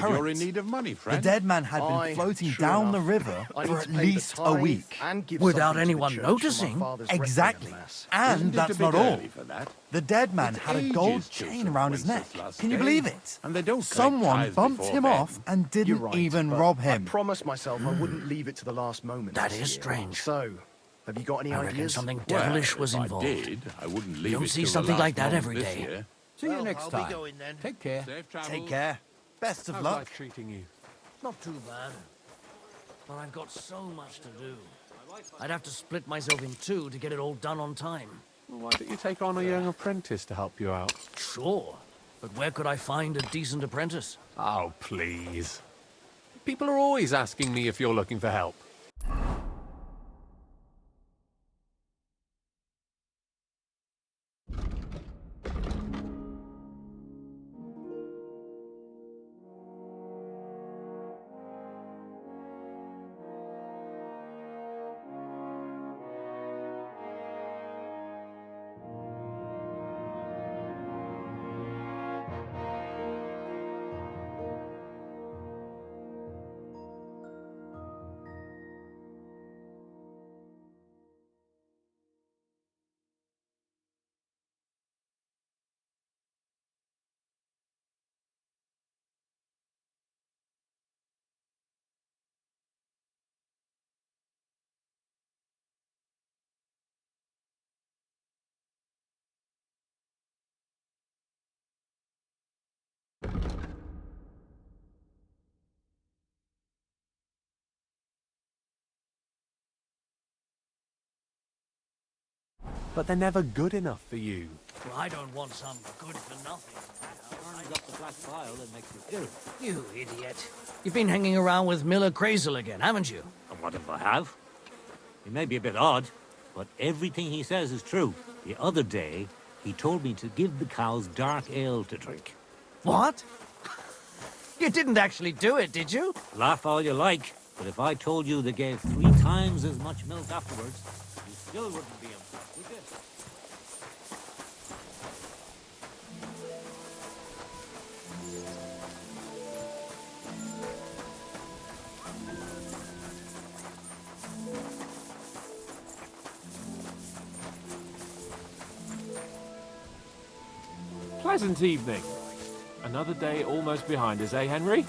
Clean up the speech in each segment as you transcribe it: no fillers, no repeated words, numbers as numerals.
you're in current. need of money, The friend. dead man had Aye, been floating true down enough. the river I need for to at pay the least a tithe week. and give Without something to the anyone church for my noticing. father's Exactly. requiem mass. And Isn't it that's a bit not all. early for that? The dead man It's had a gold ages till chain St. around his neck. Wencesla's last Can you day, believe it? and they don't collect Someone tithes bumped before him then. off and You're didn't right, even but rob I him. promised myself I wouldn't leave it to the last moment. That this is year. strange. So, have you got any I reckon ideas? something Well, devilish was if involved. I did, I wouldn't leave don't it see till the something last like that moment every this day. year. See you next I'll time. be going then. Take care. Safe travels. Take care. Best of How's luck. life treating you? Not too bad. But I've got so much to do. I'd have to split myself in two to get it all done on time. Well, why don't you take on a young apprentice to help you out? Sure. But where could I find a decent apprentice? Oh, please. People are always asking me if you're looking for help. But they're never good enough for you. Well, I don't want some good for nothing. Turns up the black file and makes you ill. You idiot. You've been hanging around with Miller Crazel again, haven't you? And what if I have? He may be a bit odd, but everything he says is true. The other day, he told me to give the cows dark ale to drink. What? You didn't actually do it, did you? Laugh all you like, but if I told you they gave 3 times as much milk afterwards, you still wouldn't be impressed, would you? Pleasant evening. Another day almost behind us, eh, Henry?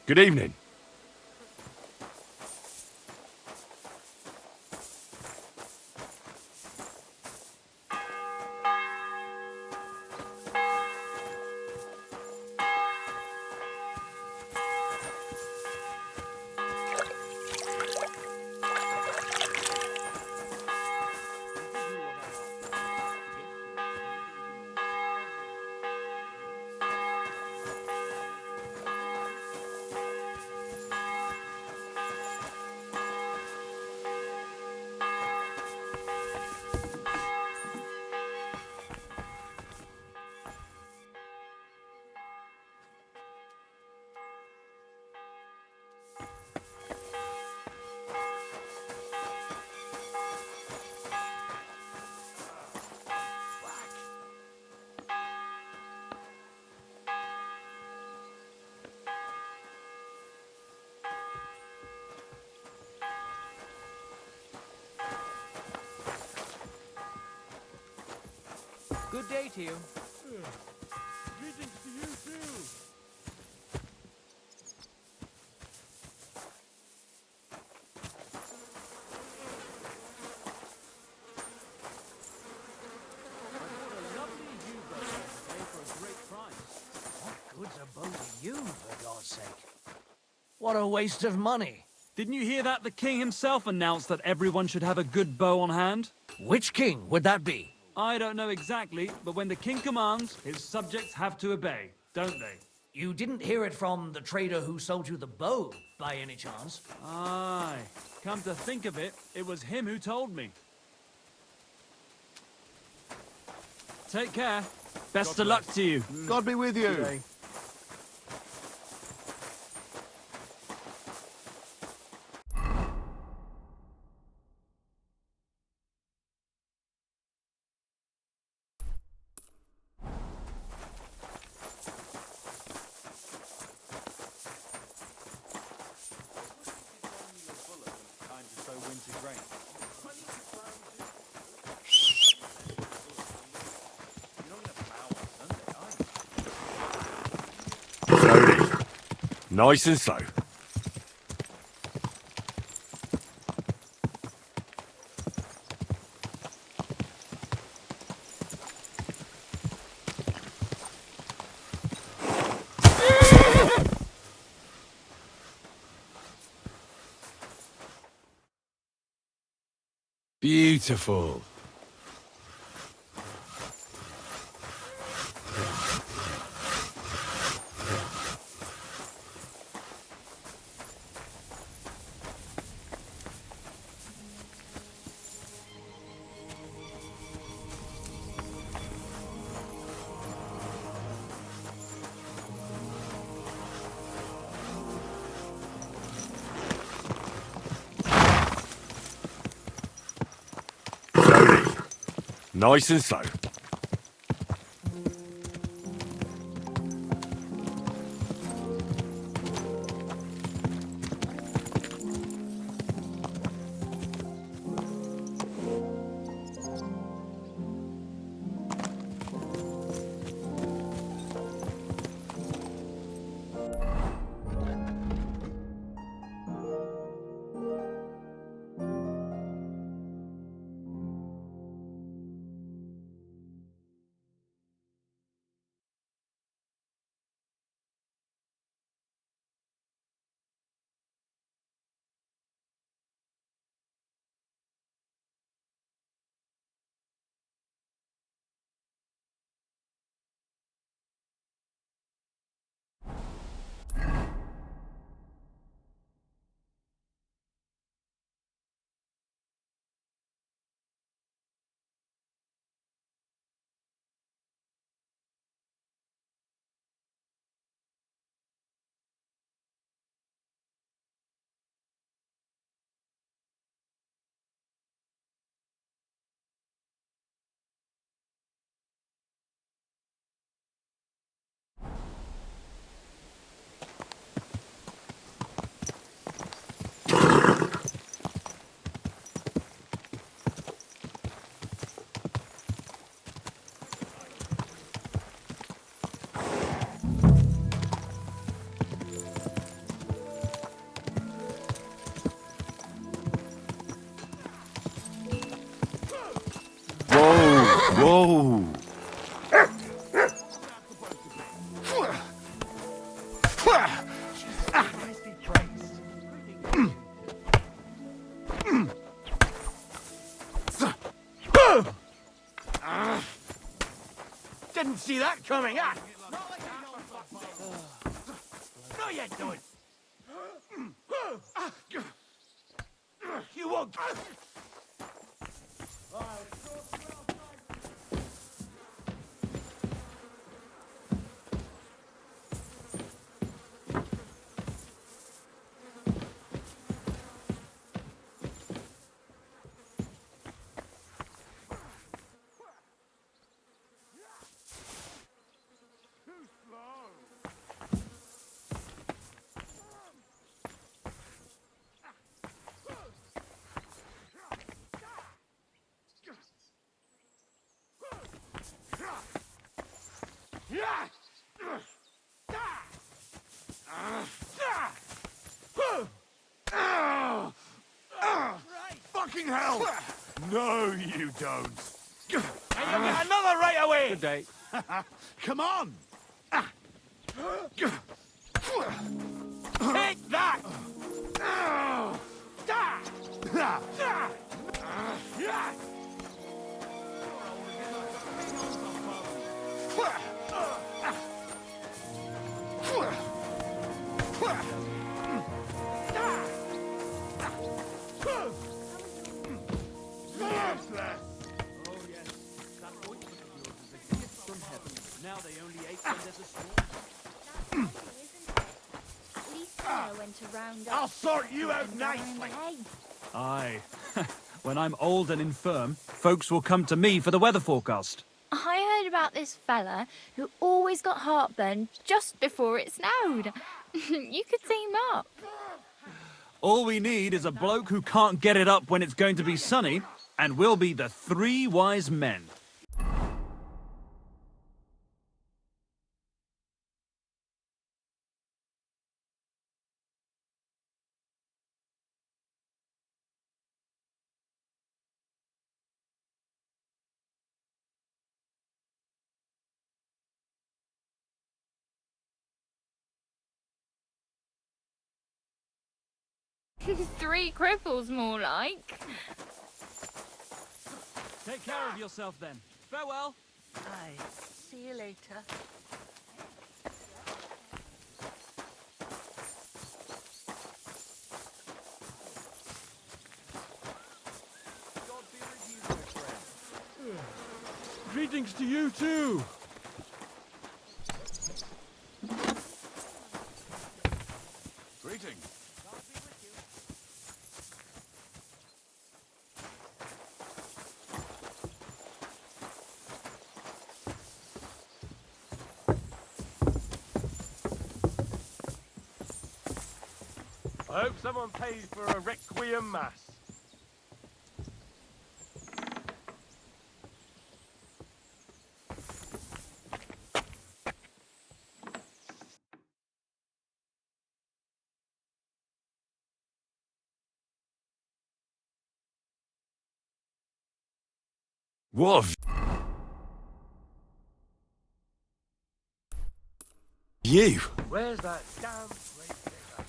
Good evening. Good day to you. Greetings to you too. What good's a bow to you, for God's sake? What a waste of money. Didn't you hear that? The king himself announced that everyone should have a good bow on hand. Which king would that be? I don't know exactly, but when the king commands, his subjects have to obey, don't they? You didn't hear it from the trader who sold you the bow, by any chance? Aye. Come to think of it, it was him who told me. Take care. Best of luck to you. God be with you. Okay. Nice and slow. Beautiful. Nice and slow. Whoa! Didn't see that coming, ah! No, you don't! You won't! Fucking hell! No, you don't. And you'll get another right away! Good day. Come on! Take that! Now they only ate when there's a storm. At least I know when to round up. I'll sort you out and round nicely. hay. Aye. When I'm old and infirm, folks will come to me for the weather forecast. I heard about this fella who always got heartburn just before it snowed. You could team up. All we need is a bloke who can't get it up when it's going to be sunny, and we'll be the three wise men. 3 cripples, more like. Take care of yourself then. Farewell. Aye. See you later. Greetings to you too. Greetings. I hope someone paid for a requiem mass. What a view! Where's that damn great digger?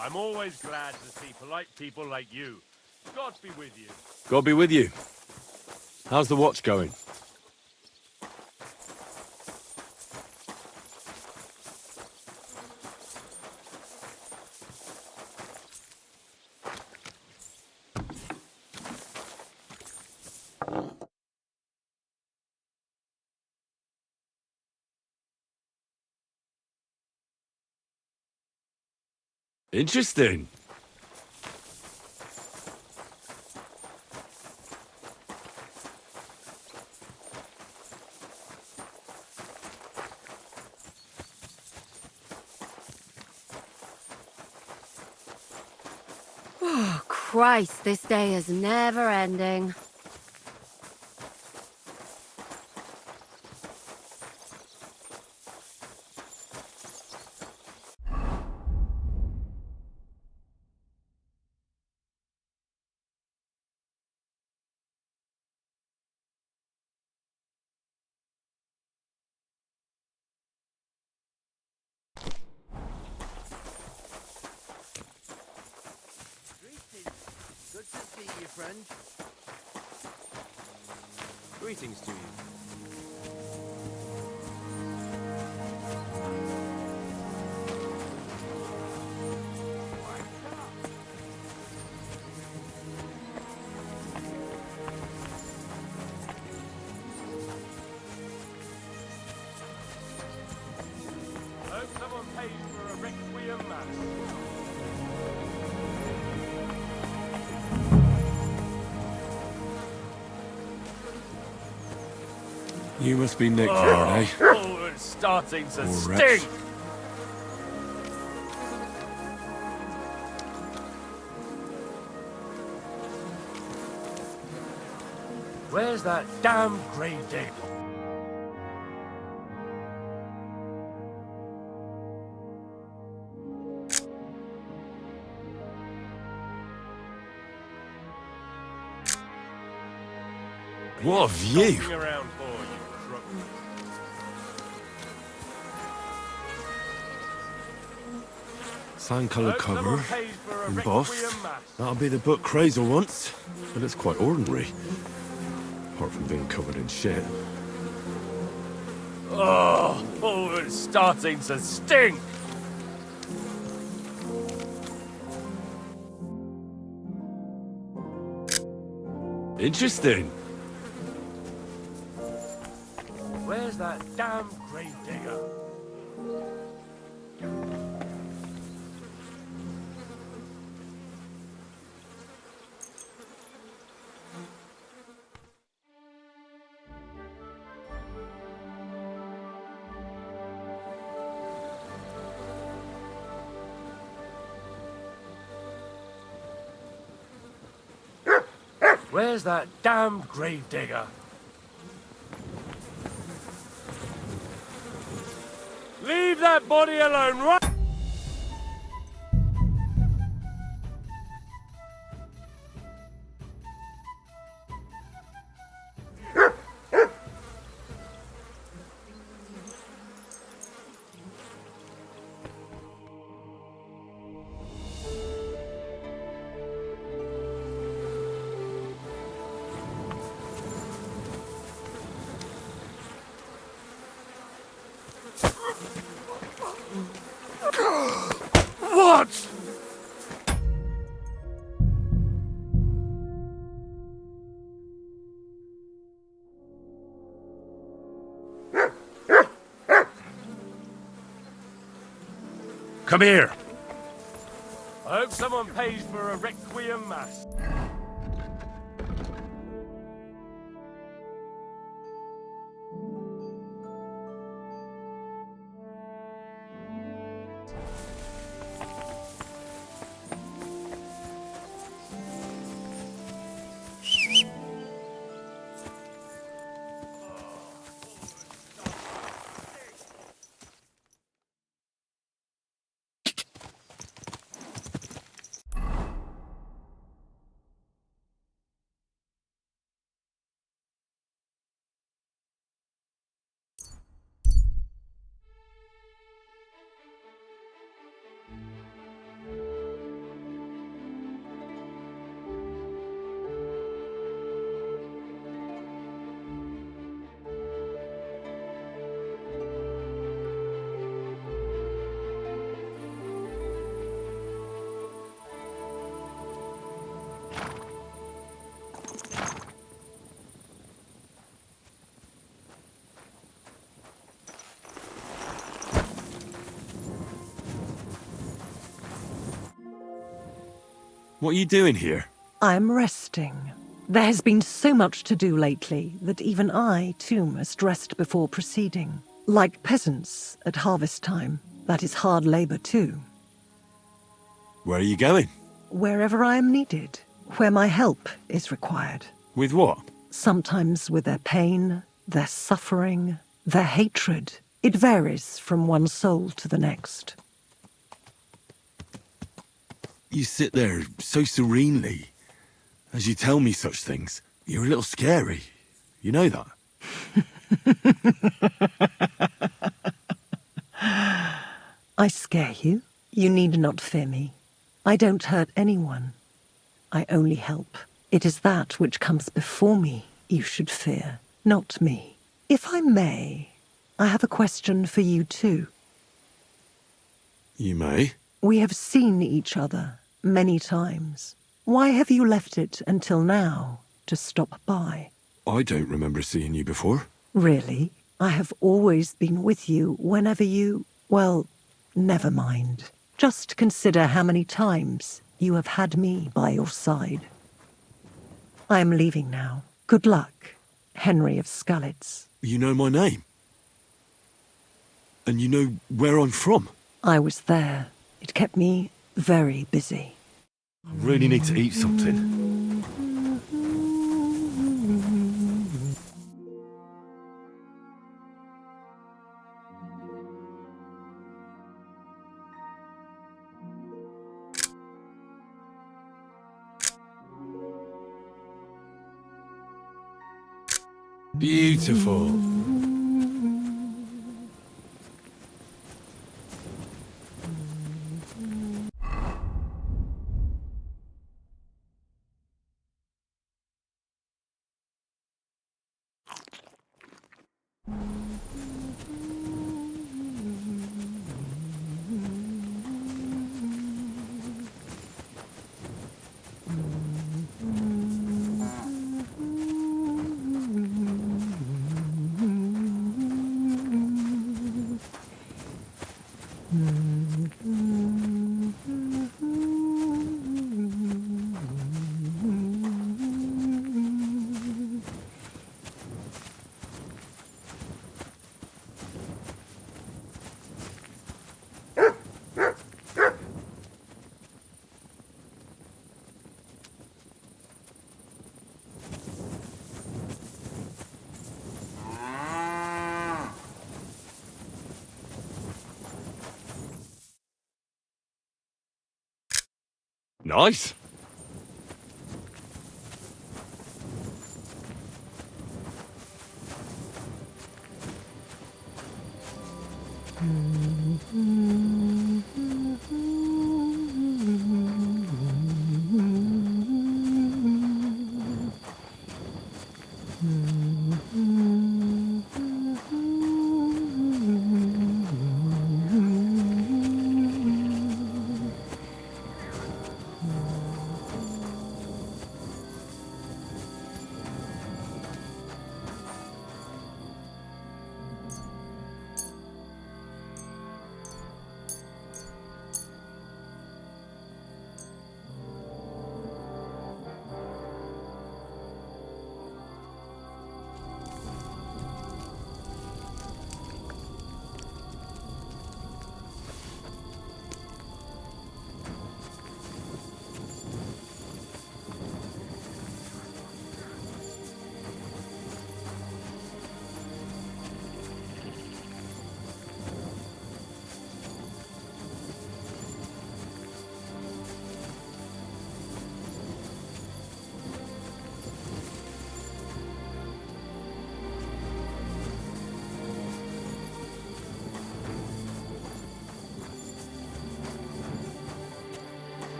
I'm always glad to see polite people like you. God be with you. God be with you. How's the watch going? Interesting. Oh, Christ, this day is never ending. Good to see you, friend. Greetings to you. I hope someone paid for a requiem mass. You must be Nick then, eh? Oh, it's starting to Poor stink! wretch. Where's that damn grave digger? What a view! Looking around for you, crook. Sand colour Hope cover, someone paid for a embossed. requiem mass. That'll be the book Crazel wants, but it's quite ordinary. Apart from being covered in shit. Oh, it's starting to stink! Interesting. Where's that damn grave digger? Where's that damn grave digger? Leave that body alone, right? not! Come here. I hope someone pays for a requiem mass. What are you doing here? I'm resting. There has been so much to do lately that even I, too, must rest before proceeding. Like peasants at harvest time, that is hard labor too. Where are you going? Wherever I am needed, where my help is required. With what? Sometimes with their pain, their suffering, their hatred. It varies from one soul to the next. You sit there so serenely. As you tell me such things, you're a little scary. You know that? I scare you? You need not fear me. I don't hurt anyone. I only help. It is that which comes before me you should fear, not me. If I may, I have a question for you too. You may. We have seen each other many times. Why have you left it until now to stop by? I don't remember seeing you before. Really? I have always been with you whenever you... Well, never mind. Just consider how many times you have had me by your side. I am leaving now. Good luck, Henry of Skalitz. You know my name? And you know where I'm from? I was there. It kept me very busy. I really need to eat something. Beautiful. Nice.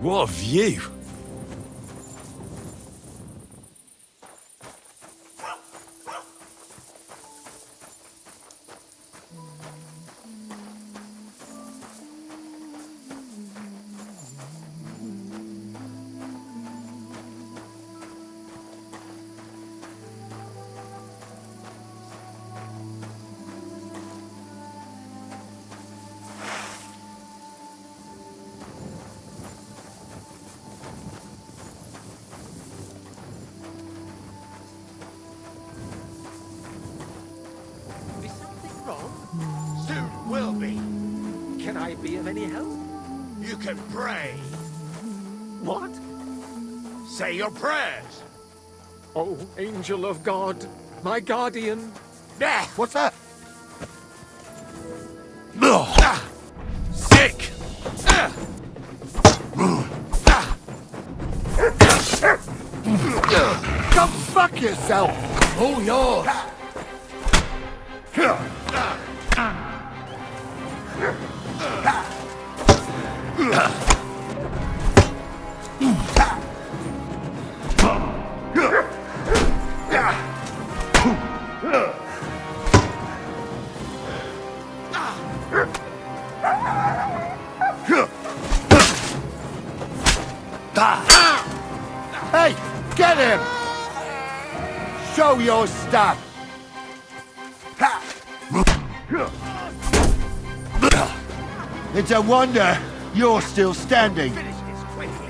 What a view! Is something wrong? Soon will be. Can I be of any help? You can pray. What? Say your prayers. Oh, angel of God, my guardian. What's that? Sick! Go fuck yourself! All yours! Hey, get him! Show your stuff! It's a wonder you're still standing. Finish this quickly.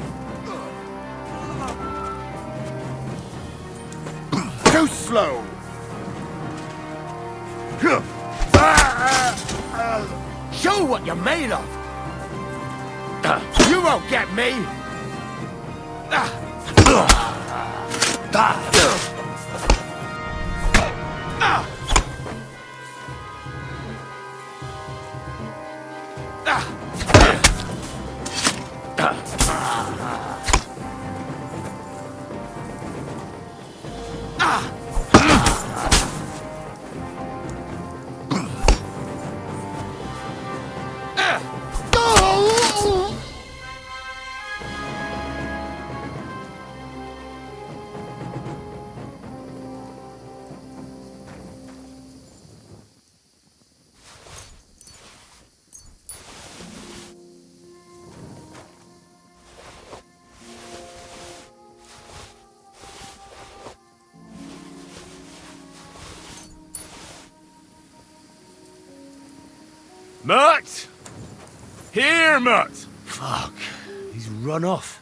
Too slow. Show what you're made of. You won't get me. Mutt! Here, Mutt! Fuck, he's run off.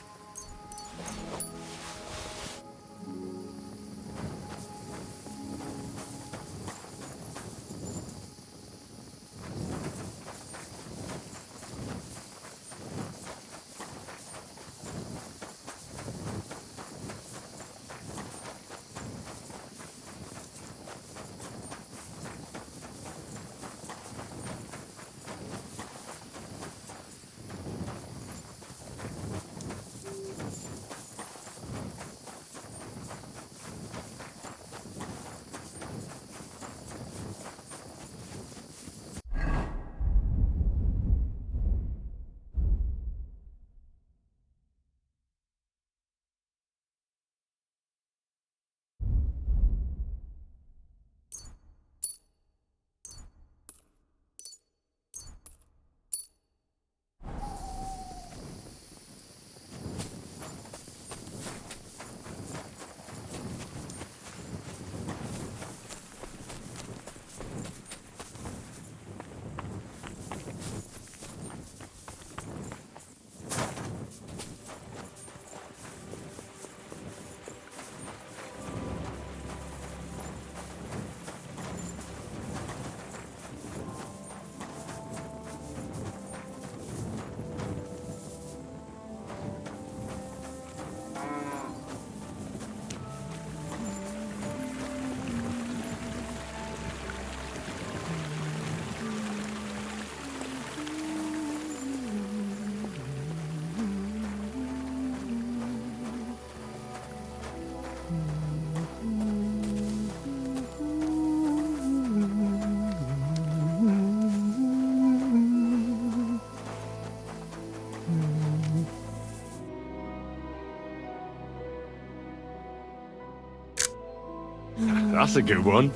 That's a good one.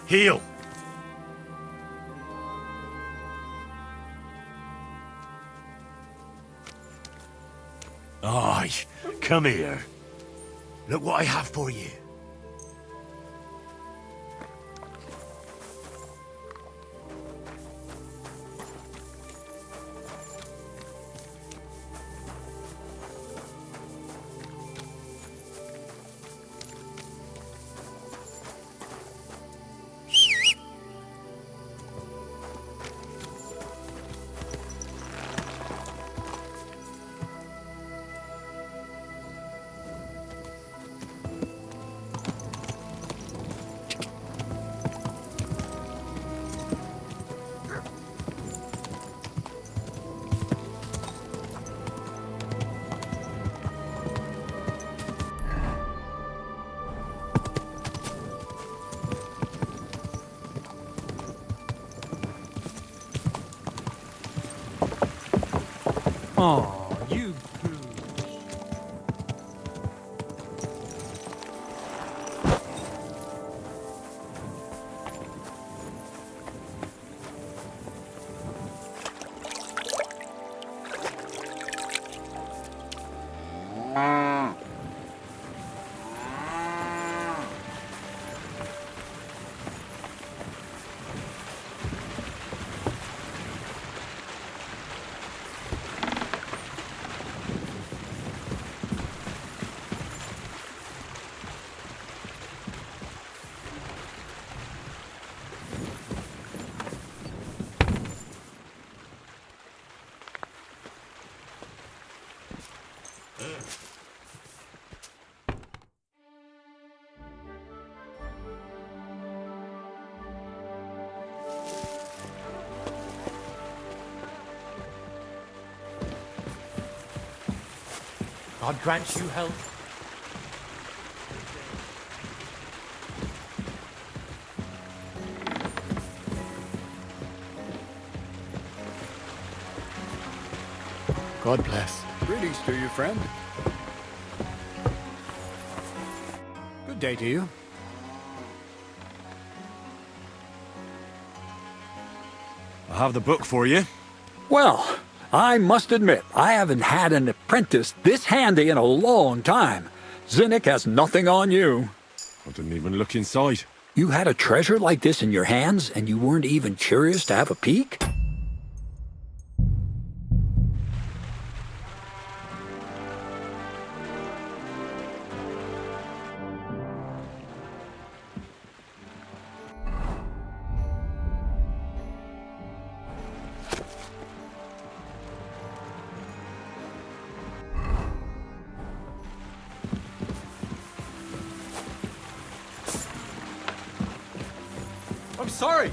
Heel! Aye, come here. Look what I have for you. Oh, you poo. God grant you health. God bless. Greetings to you, friend. Good day to you. I have the book for you. Well, I must admit, I haven't had an apprentice this handy in a long time. Zinnik has nothing on you. I didn't even look inside. You had a treasure like this in your hands, and you weren't even curious to have a peek? I'm sorry.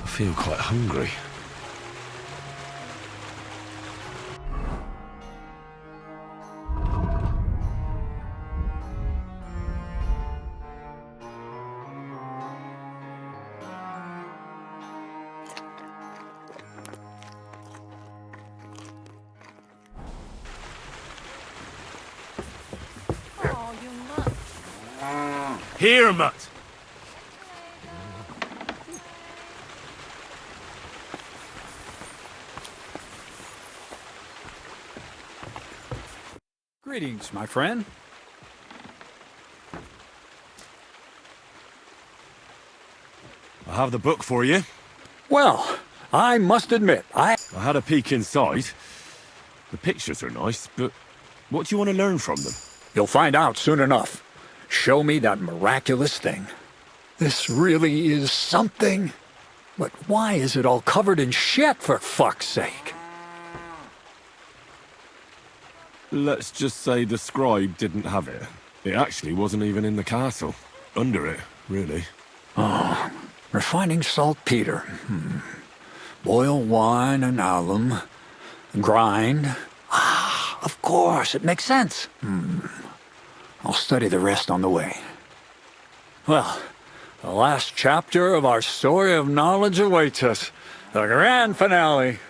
I feel quite hungry. Oh, you mutt. Here, mutt. Greetings, my friend. I have the book for you. Well, I must admit, I had a peek inside. The pictures are nice, but what do you want to learn from them? You'll find out soon enough. Show me that miraculous thing. This really is something. But why is it all covered in shit, for fuck's sake? Let's just say the scribe didn't have it. It actually wasn't even in the castle. Under it, really. Oh, refining saltpeter. Boil wine and alum. Grind. Ah, of course, it makes sense. I'll study the rest on the way. Well, the last chapter of our story of knowledge awaits us. The grand finale.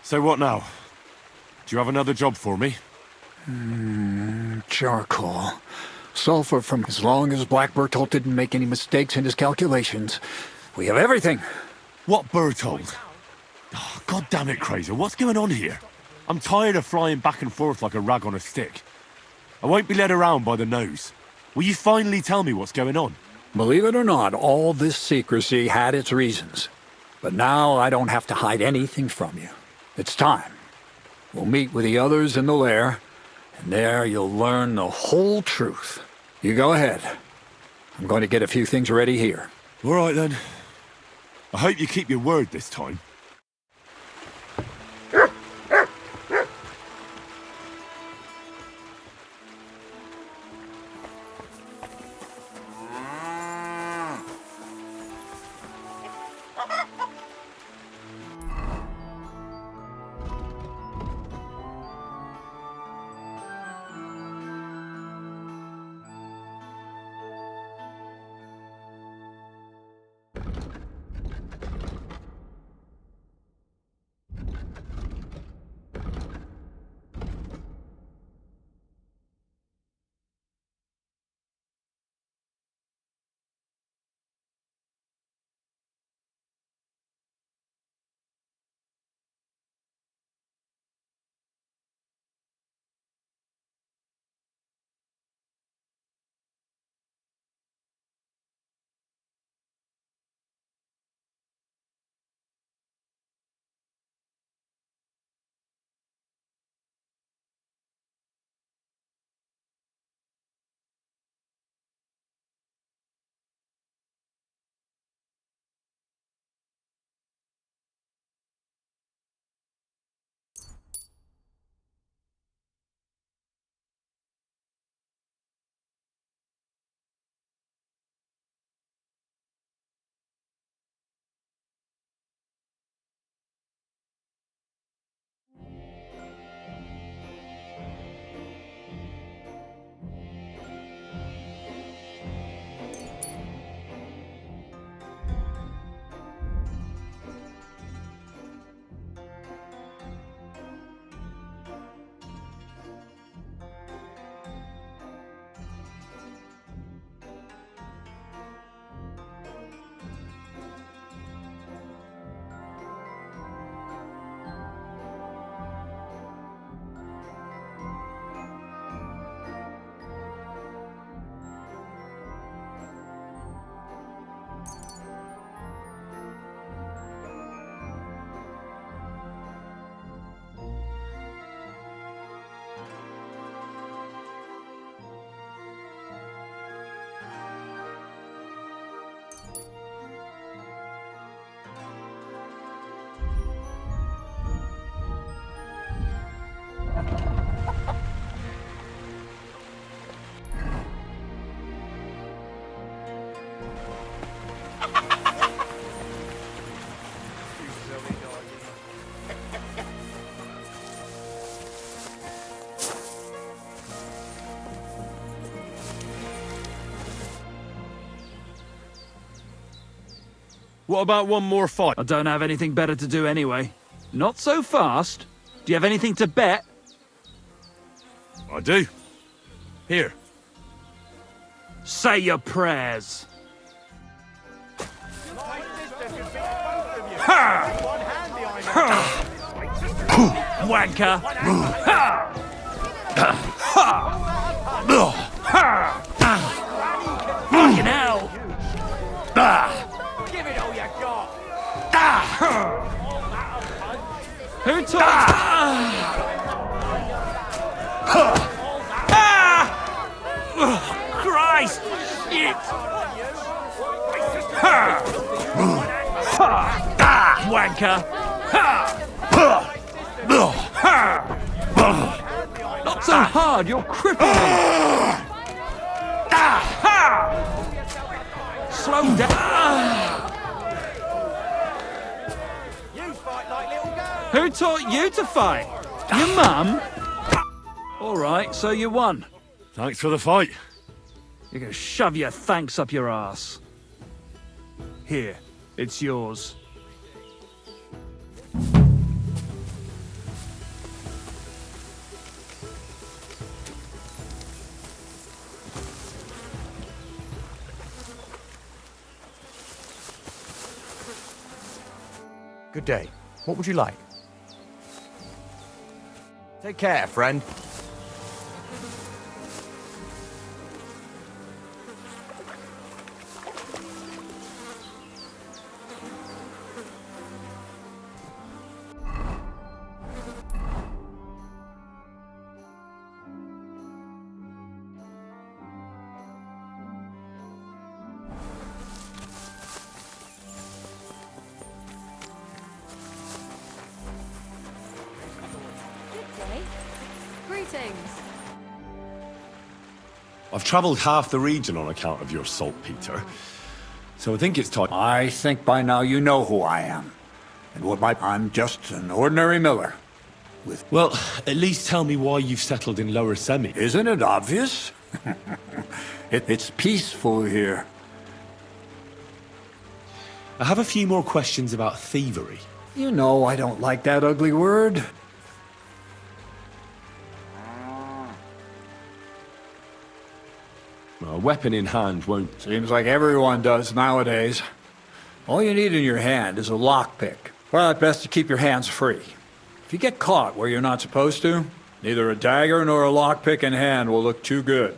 So what now? Do you have another job for me? Charcoal. Sulfur from as long as Black Bertolt didn't make any mistakes in his calculations. We have everything. What Bertolt? Oh, God damn it, Crazer, what's going on here? I'm tired of flying back and forth like a rag on a stick. I won't be led around by the nose. Will you finally tell me what's going on? Believe it or not, all this secrecy had its reasons. But now I don't have to hide anything from you. It's time. We'll meet with the others in the lair, and there you'll learn the whole truth. You go ahead. I'm going to get a few things ready here. All right, then. I hope you keep your word this time. What about one more fight? I don't have anything better to do anyway. Not so fast. Do you have anything to bet? I do. Here. Say your prayers. Wanker! Fucking hell! Give it all you got. Who taught? Christ! Shit! Wanker! Not so hard, you're crippling me! Slow down! You fight like little girls. Who taught you to fight? Your mum? Alright, so you won. Thanks for the fight. You can shove your thanks up your ass. Here, it's yours. Good day. What would you like? Take care, friend. Greetings. I've travelled half the region on account of your saltpeter, so I think it's time. I think by now you know who I am. And I'm just an ordinary miller. Well, at least tell me why you've settled in Lower Semi. Isn't it obvious? It's peaceful here. I have a few more questions about thievery. You know I don't like that ugly word. A weapon in hand won't... Seems like everyone does nowadays. All you need in your hand is a lockpick. Well, it's best to keep your hands free. If you get caught where you're not supposed to, neither a dagger nor a lockpick in hand will look too good.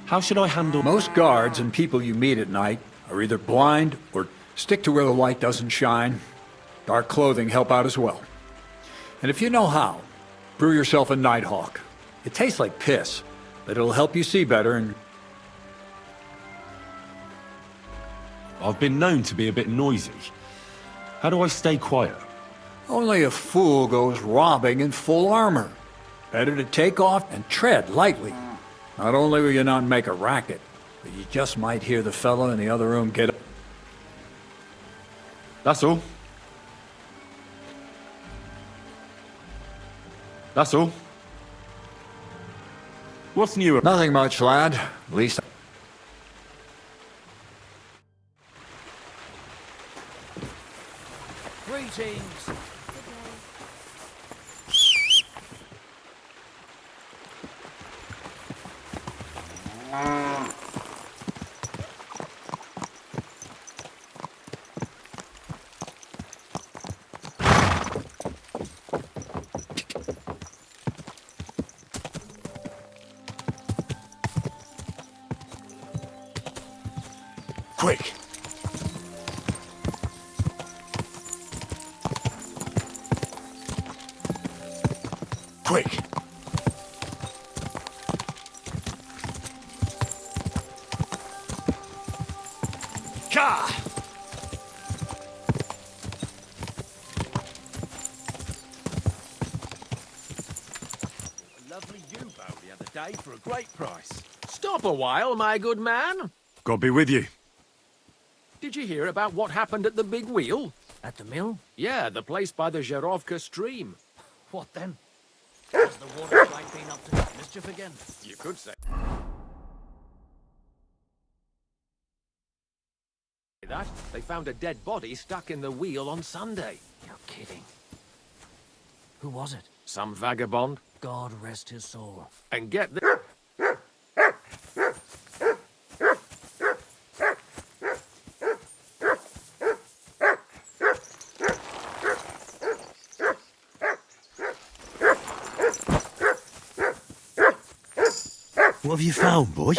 How should I handle... Most guards and people you meet at night are either blind or stick to where the light doesn't shine. Dark clothing help out as well. And if you know how, brew yourself a Nighthawk. It tastes like piss, but it'll help you see better and... I've been known to be a bit noisy. How do I stay quiet? Only a fool goes robbing in full armor. Better to take off and tread lightly. Not only will you not make a racket, but you just might hear the fellow in the other room get up. That's all. That's all. What's new? Nothing much, lad. At least... Greetings. Quick! Quick! Ka! A lovely U-boat the other day for a great price. Stop a while, my good man. God be with you. Did you hear about what happened at the big wheel? At the mill? Yeah, the place by the Zherovka stream. What then? Has the water slide been up to mischief again? You could say. Dad, they found a dead body stuck in the wheel on Sunday. You're kidding. Who was it? Some vagabond. God rest his soul. And get the... What have you found, boy?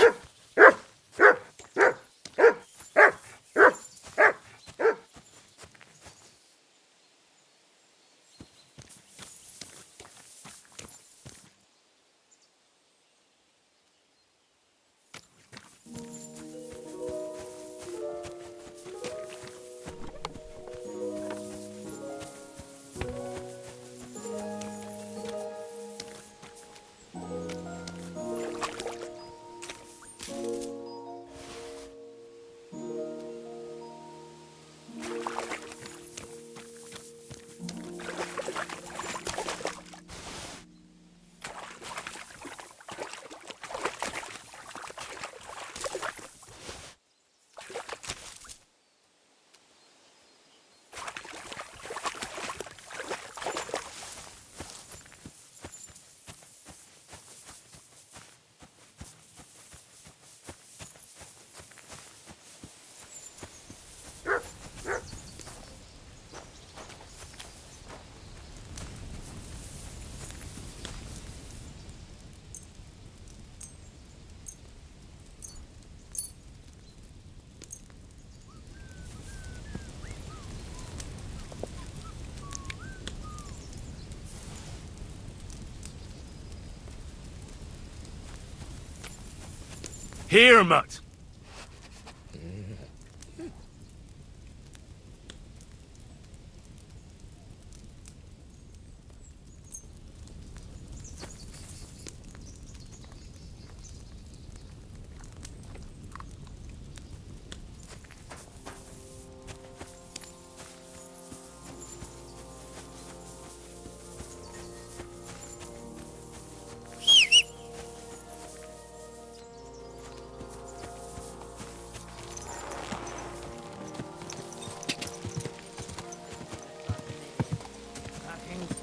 Here, mutt.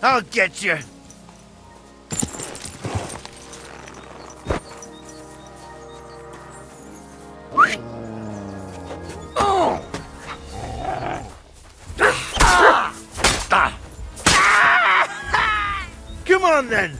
I'll get you. Come on then.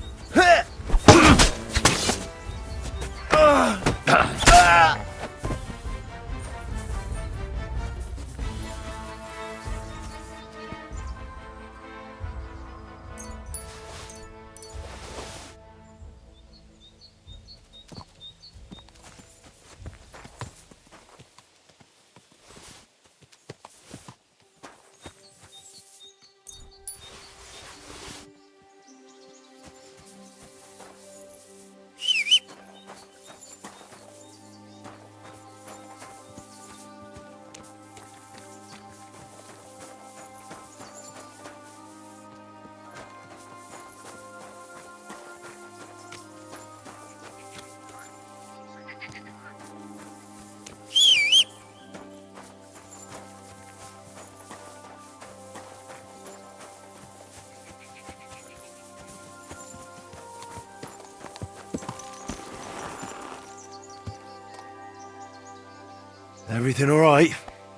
Everything all right,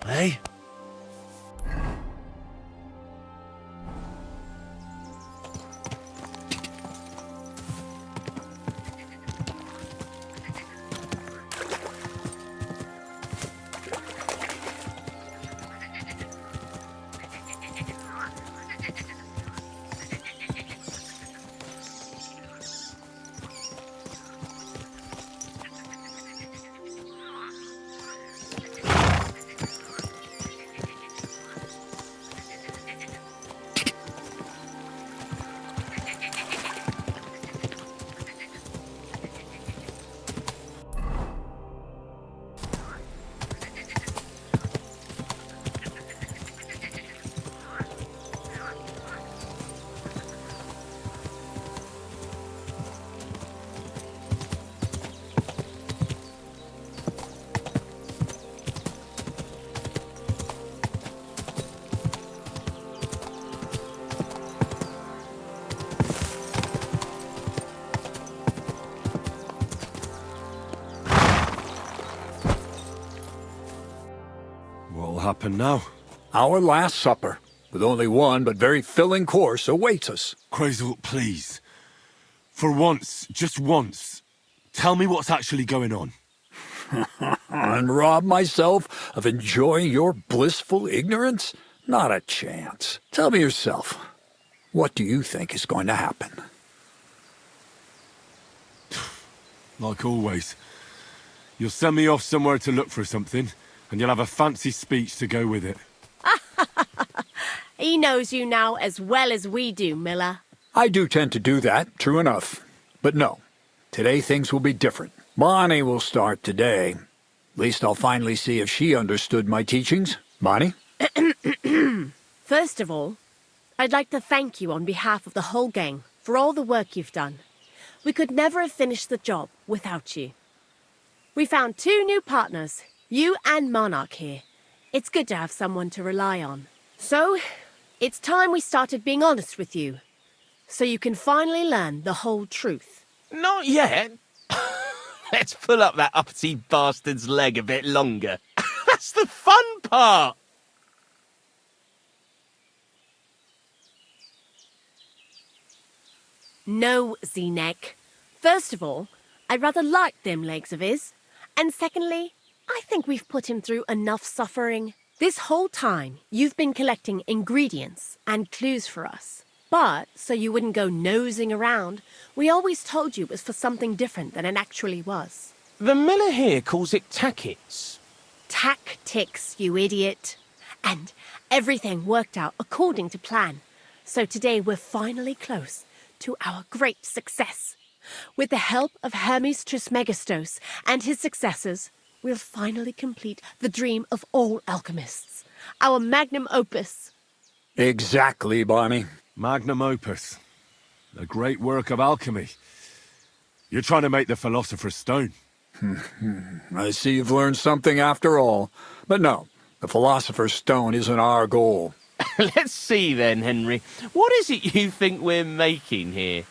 eh? What'll happen now? Our last supper, with only one but very filling course, awaits us. Crazel, please. For once, just once, tell me what's actually going on. And rob myself of enjoying your blissful ignorance? Not a chance. Tell me yourself, what do you think is going to happen? Like always. You'll send me off somewhere to look for something, and you'll have a fancy speech to go with it. He knows you now as well as we do, Miller. I do tend to do that, true enough. But no, today things will be different. Bonnie will start today. At least I'll finally see if she understood my teachings. Bonnie? First of all, I'd like to thank you on behalf of the whole gang for all the work you've done. We could never have finished the job without you. We found 2 new partners, you and Monarch here. It's good to have someone to rely on. So, it's time we started being honest with you, so you can finally learn the whole truth. Not yet. Let's pull up that uppity bastard's leg a bit longer. That's the fun part! No, Z-Neck. First of all, I rather like them legs of his. And secondly, I think we've put him through enough suffering. This whole time, you've been collecting ingredients and clues for us. But, so you wouldn't go nosing around, we always told you it was for something different than it actually was. The miller here calls it tackets. Tactics, you idiot. And everything worked out according to plan. So today we're finally close to our great success. With the help of Hermes Trismegistos and his successors, we'll finally complete the dream of all alchemists. Our magnum opus. Exactly, Bonnie. Magnum opus. A great work of alchemy. You're trying to make the Philosopher's Stone. I see you've learned something after all. But no, the Philosopher's Stone isn't our goal. Let's see then, Henry. What is it you think we're making here?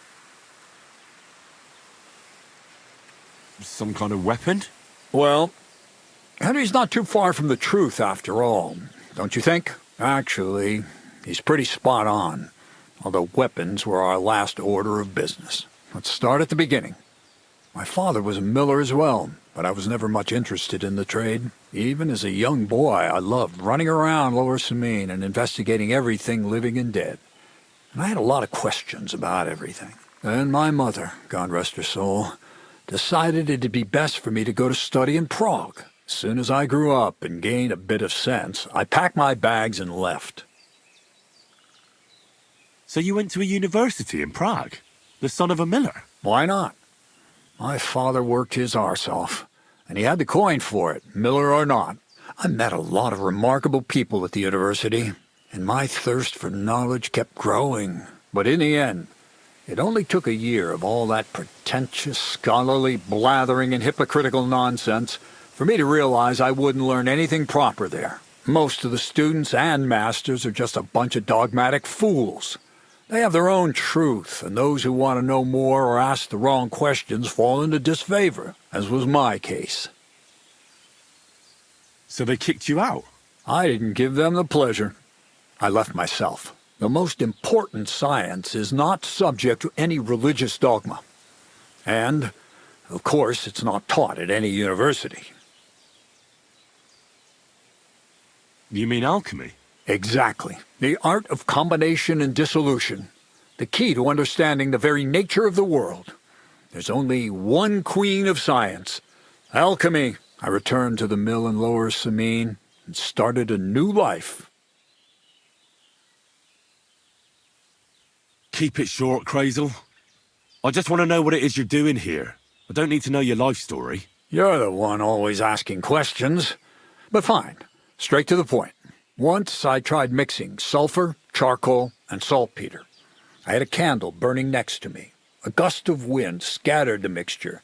Some kind of weapon? Well, Henry's not too far from the truth after all, don't you think? Actually, he's pretty spot on. Although weapons were our last order of business. Let's start at the beginning. My father was a miller as well, but I was never much interested in the trade. Even as a young boy, I loved running around Lower Samine and investigating everything living and dead. And I had a lot of questions about everything. Then my mother, God rest her soul, decided it'd be best for me to go to study in Prague. As soon as I grew up and gained a bit of sense, I packed my bags and left. So you went to a university in Prague? The son of a miller? Why not? My father worked his arse off, and he had the coin for it, miller or not. I met a lot of remarkable people at the university, and my thirst for knowledge kept growing. But in the end, it only took a year of all that pretentious, scholarly blathering and hypocritical nonsense for me to realize I wouldn't learn anything proper there. Most of the students and masters are just a bunch of dogmatic fools. They have their own truth, and those who want to know more or ask the wrong questions fall into disfavor, as was my case. So they kicked you out? I didn't give them the pleasure. I left myself. The most important science is not subject to any religious dogma. And, of course, it's not taught at any university. You mean alchemy? Exactly. The art of combination and dissolution. The key to understanding the very nature of the world. There's only one queen of science. Alchemy. I returned to the mill in Lower Samine and started a new life. Keep it short, Crazel. I just want to know what it is you're doing here. I don't need to know your life story. You're the one always asking questions. But fine. Straight to the point. Once I tried mixing sulfur, charcoal, and saltpeter. I had a candle burning next to me. A gust of wind scattered the mixture,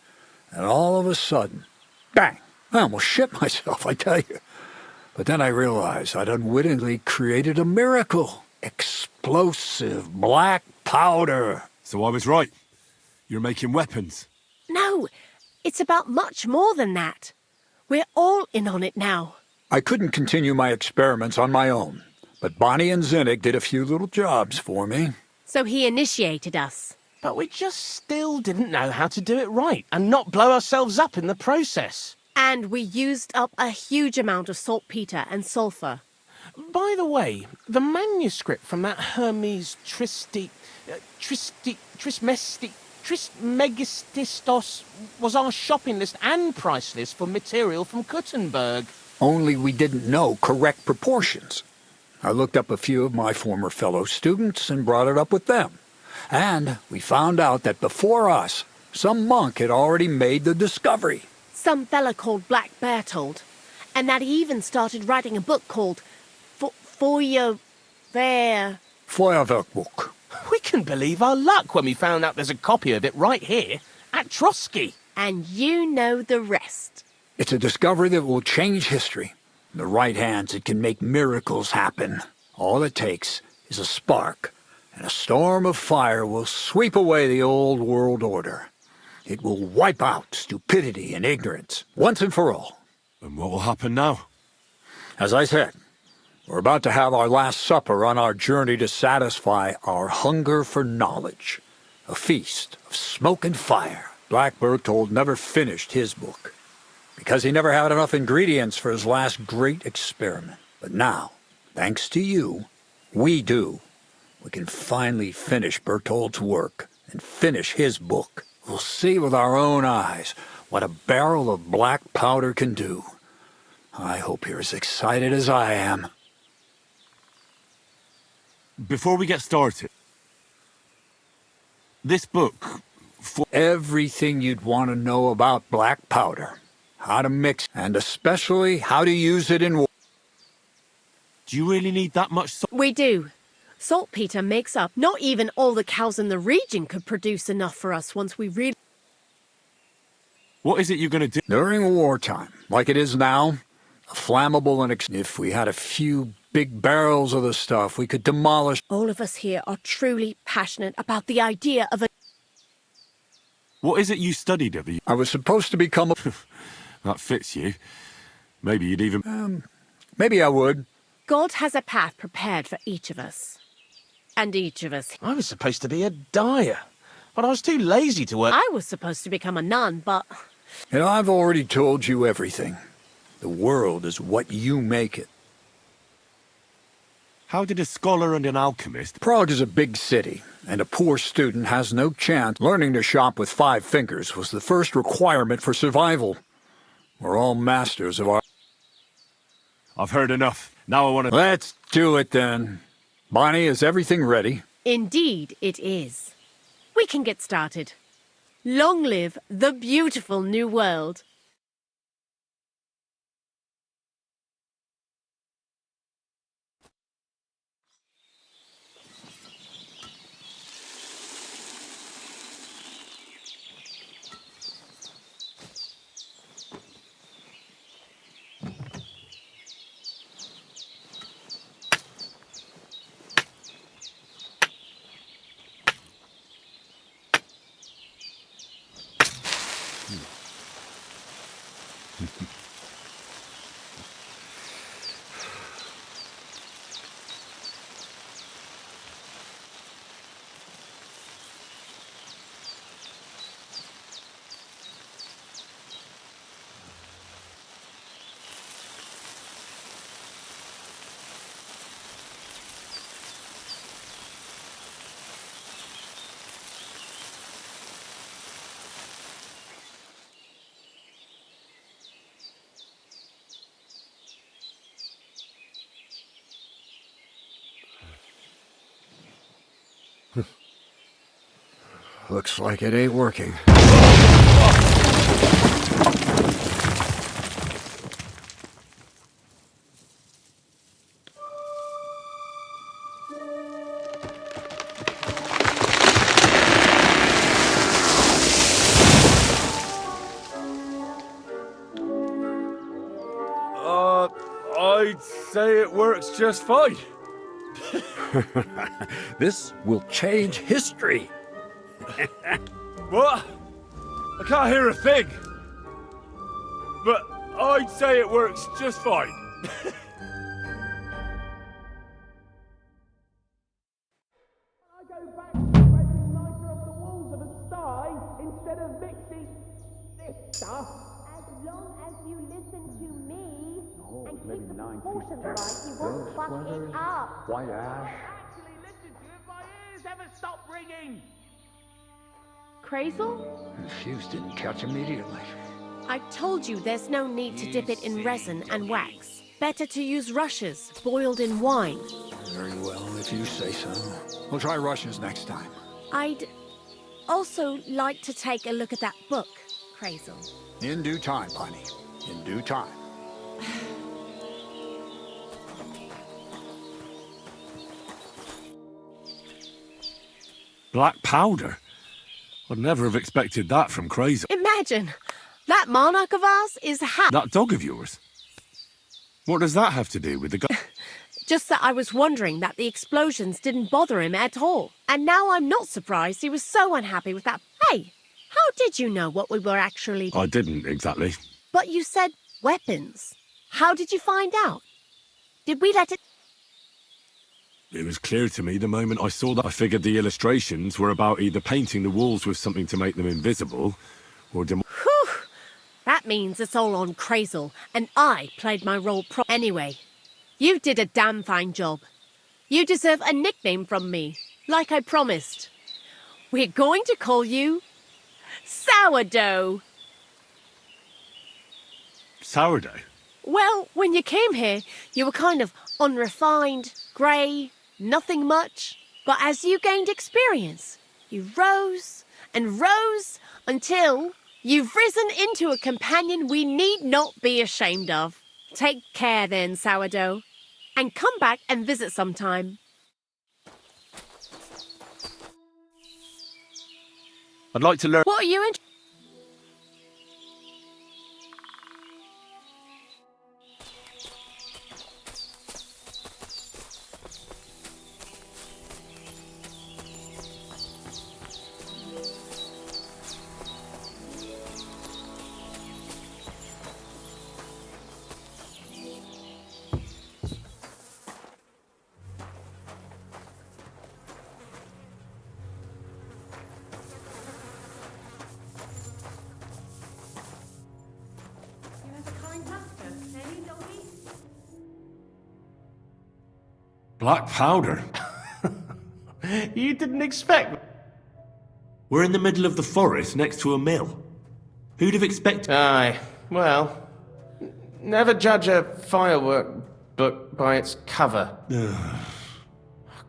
and all of a sudden, bang! I almost shit myself, I tell you. But then I realized I'd unwittingly created a miracle. Explosive black powder. So I was right. You're making weapons. No, it's about much more than that. We're all in on it now. I couldn't continue my experiments on my own, but Bonnie and Zinnig did a few little jobs for me. So he initiated us. But we just still didn't know how to do it right and not blow ourselves up in the process. And we used up a huge amount of saltpeter and sulfur. By the way, the manuscript from that Hermes Trismegistos was our shopping list and price list for material from Gutenberg. Only we didn't know correct proportions. I looked up a few of my former fellow students and brought it up with them. And we found out that before us, some monk had already made the discovery. Some fella called Black Bertold. And that he even started writing a book called Feuerwerkbuch. We couldn't believe our luck when we found out there's a copy of it right here at Trotsky. And you know the rest. It's a discovery that will change history. In the right hands, it can make miracles happen. All it takes is a spark, and a storm of fire will sweep away the old world order. It will wipe out stupidity and ignorance, once and for all. And what will happen now? As I said, we're about to have our last supper on our journey to satisfy our hunger for knowledge. A feast of smoke and fire. Black Bertold never finished his book, because he never had enough ingredients for his last great experiment. But now, thanks to you, we do. We can finally finish Bertold's work and finish his book. We'll see with our own eyes what a barrel of black powder can do. I hope you're as excited as I am. Before we get started, this book... Everything you'd want to know about black powder. How to mix, and especially how to use it in war. Do you really need that much salt? We do. Saltpeter makes up. Not even all the cows in the region could produce enough for us once we really... What is it you're going to do? During wartime, like it is now, flammable and if we had a few big barrels of the stuff, we could demolish... All of us here are truly passionate about the idea of a... What is it you studied at the... I was supposed to become a... That fits you. Maybe you'd even... maybe I would. God has a path prepared for each of us. And each of us... I was supposed to be a dyer, but I was too lazy to work... I was supposed to become a nun, but... You know, I've already told you everything. The world is what you make it. How did a scholar and an alchemist... Prague is a big city, and a poor student has no chance. Learning to shop with 5 fingers was the first requirement for survival. We're all masters of our... I've heard enough. Now I want to... Let's do it then. Bonnie, is everything ready? Indeed it is. We can get started. Long live the beautiful new world. Looks like it ain't working. I'd say it works just fine. This will change history. What? I can't hear a thing. But I'd say it works just fine. Instead of mixing this stuff. As long as you listen to me and keep the proportions right, you won't fuck it up. White ash. Actually listen to if my ears ever stop ringing. Crazel? The fuse didn't catch immediately. I told you there's no need to dip it in resin and wax. Better to use rushes, boiled in wine. Very well, if you say so. We'll try rushes next time. I'd also like to take a look at that book, Crazel. In due time, Bunny. In due time. Black powder? I'd never have expected that from Crazy. Imagine, that monarch of ours is That dog of yours? What does that have to do with the guy? Just that I was wondering that the explosions didn't bother him at all. And now I'm not surprised he was so unhappy with that. Hey, how did you know what we were actually... I didn't exactly. But you said weapons. How did you find out? Did we let it... It was clear to me the moment I saw that. I figured the illustrations were about either painting the walls with something to make them invisible, or... Whew! That means it's all on Crazel, and I played my role Anyway, you did a damn fine job. You deserve a nickname from me, like I promised. We're going to call you... Sourdough. Sourdough? Well, when you came here, you were kind of unrefined, grey, nothing much. But as you gained experience, you rose and rose until you've risen into a companion we need not be ashamed of. Take care then, Sourdough, and come back and visit sometime. I'd like to learn... What are you interested? Black powder? You didn't expect... We're in the middle of the forest next to a mill. Who'd have expected... Aye, well... Never judge a firework book by its cover.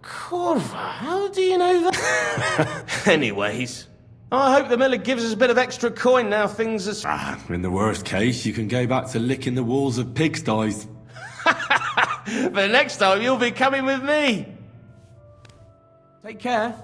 Corva, how do you know that? Anyways, I hope the miller gives us a bit of extra coin now things are... In the worst case, you can go back to licking the walls of pigsties. But next time you'll be coming with me. Take care.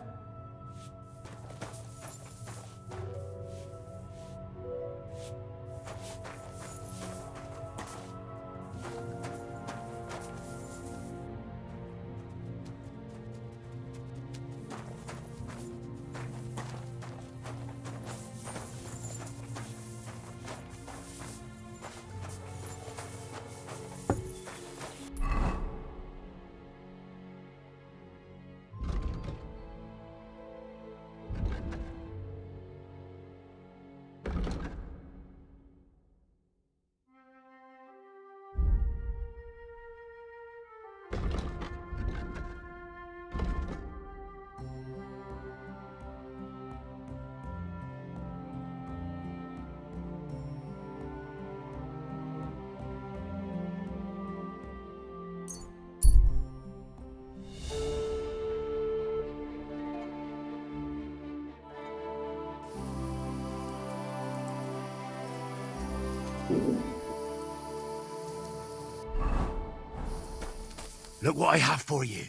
Look what I have for you.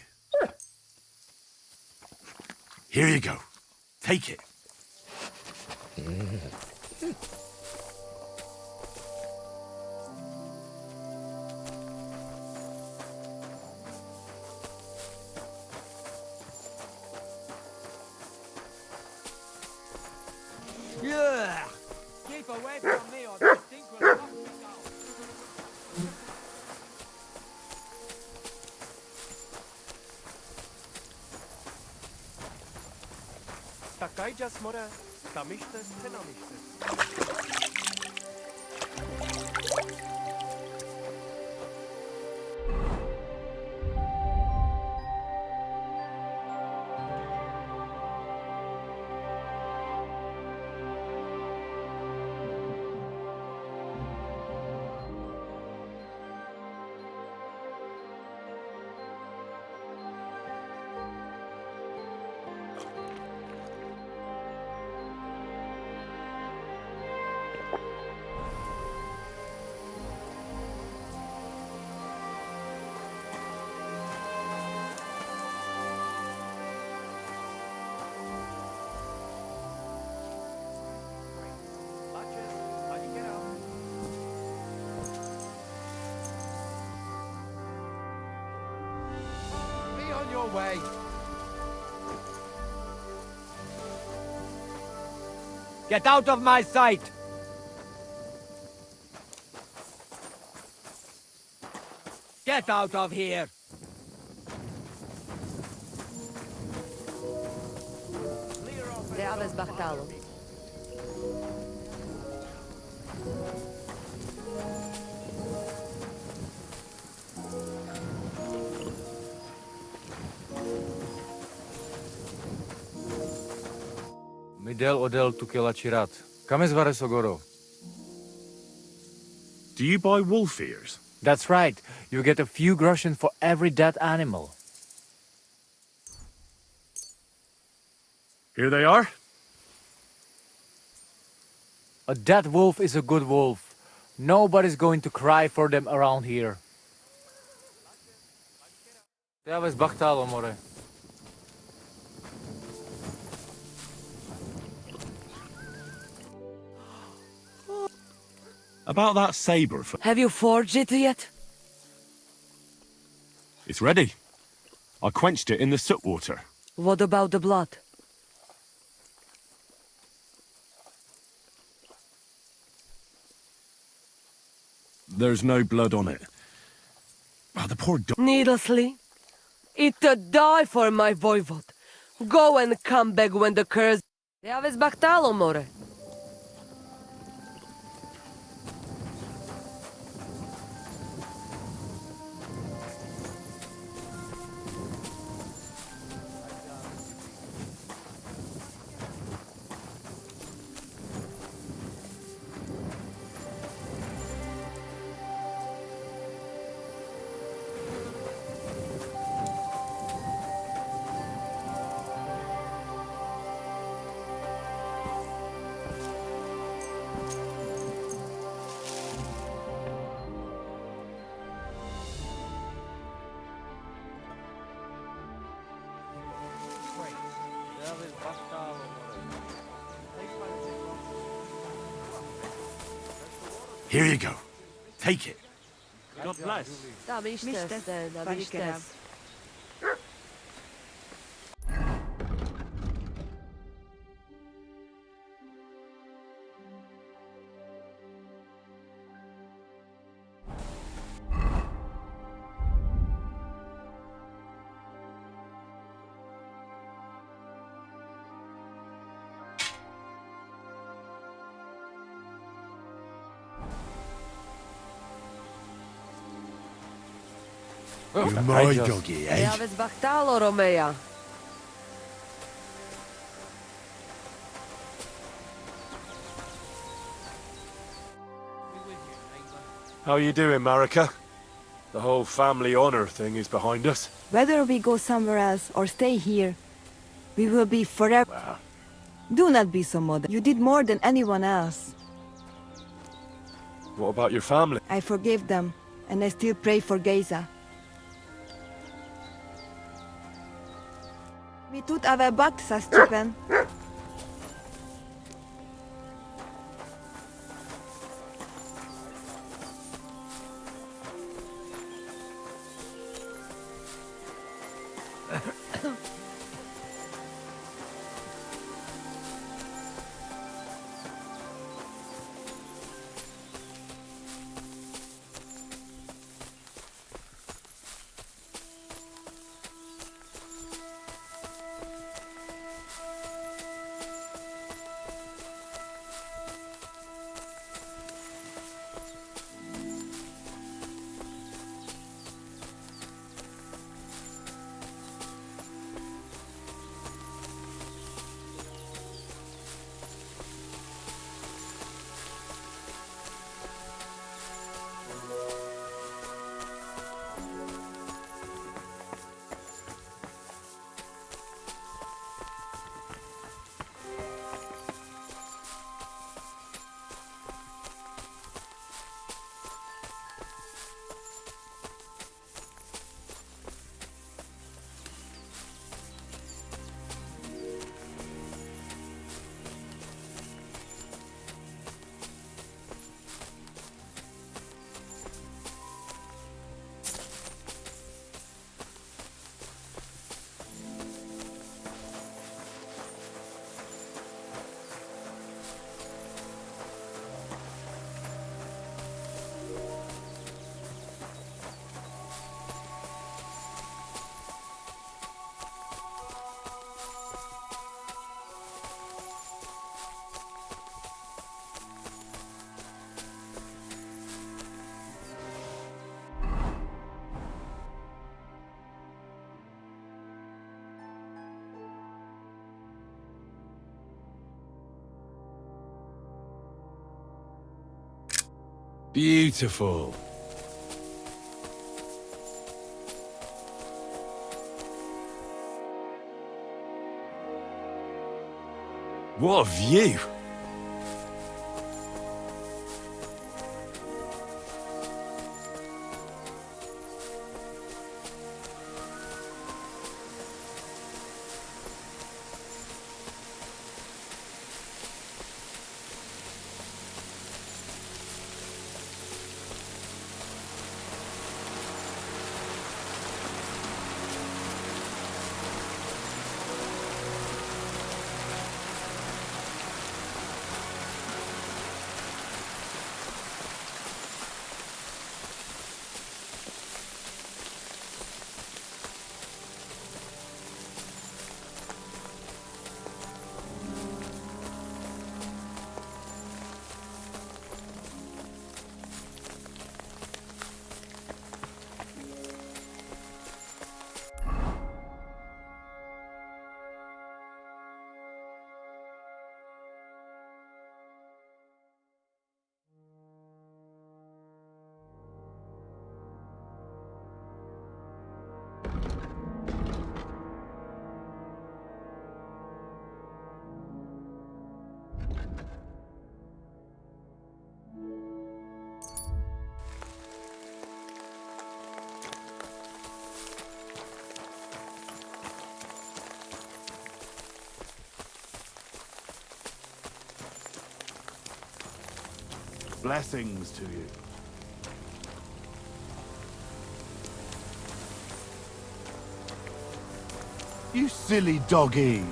Here you go. Take it. Yeah! Keep away from me or this thing will knock me down. Takaijas more, tamishtes penamishtes. Way. Get out of my sight! Get out of here! Te habes bajtalo. Midel odel tukela chirat. Kames varesogoro. Do you buy wolf ears? That's right. You get a few groschen for every dead animal. Here they are. A dead wolf is a good wolf. Nobody's going to cry for them around here. Te habes bajtalo, more. About that saber. Have you forged it yet? It's ready. I quenched it in the soot water. What about the blood? There's no blood on it. Oh, the poor dog. Needlessly? It to die for my voivod. Go and come back when the curse... Te habes bajtalo, more. Here you go. Take it. God bless. Da mištes, da mištes. You're my doggy, Te eh? habes bajtalo, Romea. How you doing, Marika? The whole family honor thing is behind us. Whether we go somewhere else or stay here, we will be forever. Wow. Do not be so modest. You did more than anyone else. What about your family? I forgave them, and I still pray for Geza. Mi tut ave bakt sa Stephen. Beautiful. What a view! Blessings to you. You silly doggy.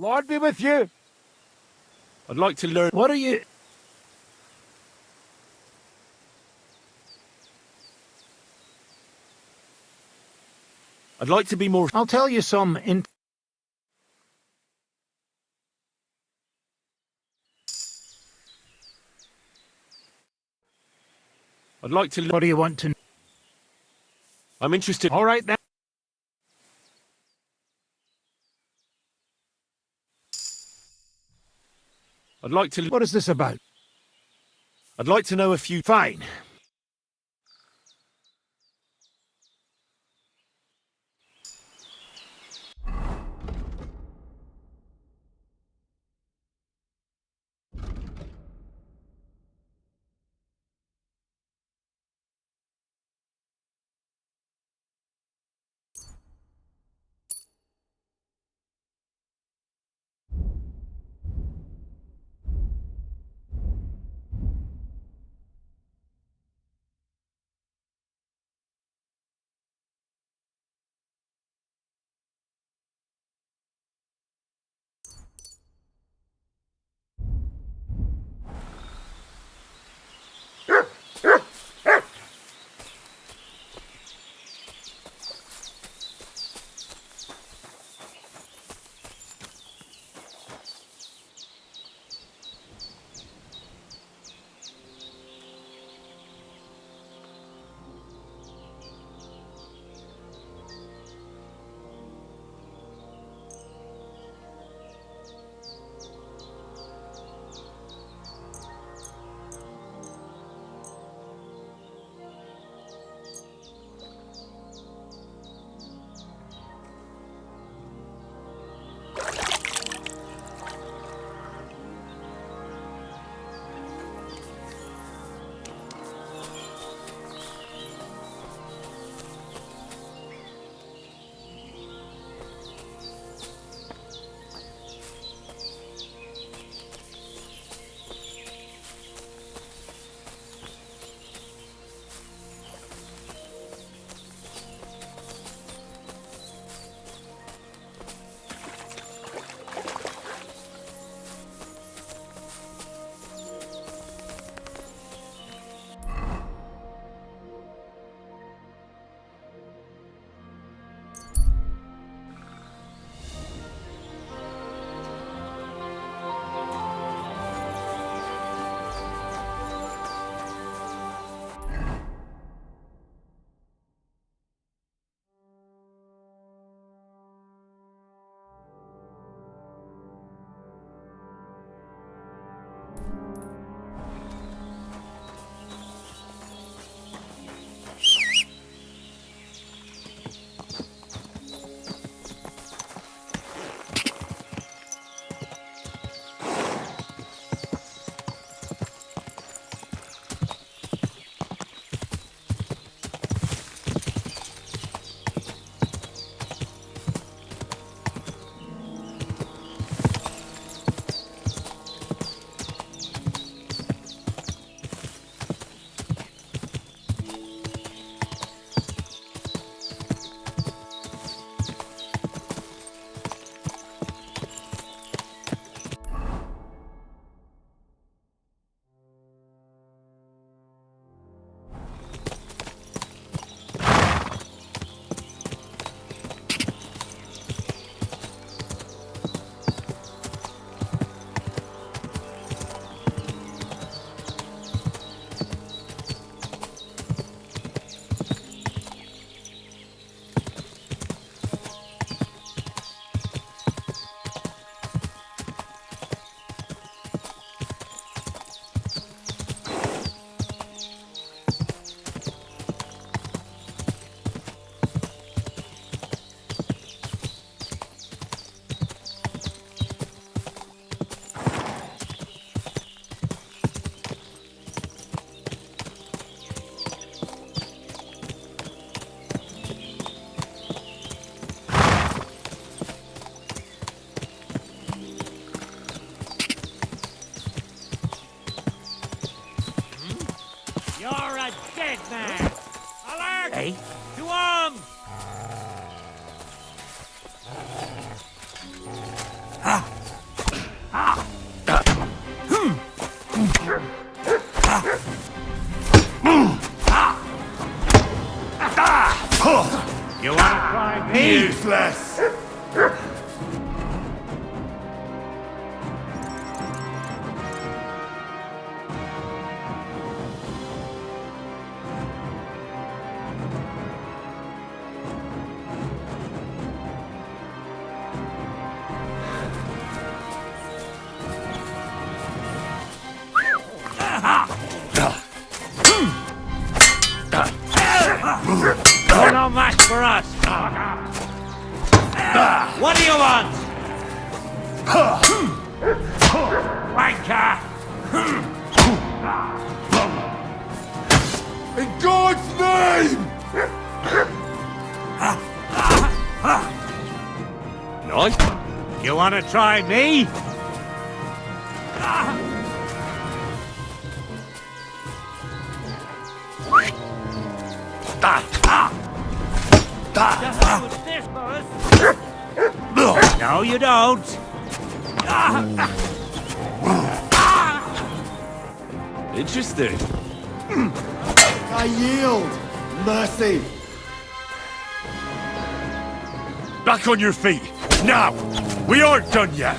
Lord be with you. I'd like to learn... What are you... I'd like to be more... I'll tell you some in... I'd like to... What do you want to... I'm interested... All right then. I'd like to... What is this about? I'd like to know a few... Fine. eh? To arms! You want to try me? Useless! You're no match for us. What do you want? Wanker! In God's name! Nice. You want to try me? No, you don't. Interesting. I yield! Mercy! Back on your feet, now! We aren't done yet!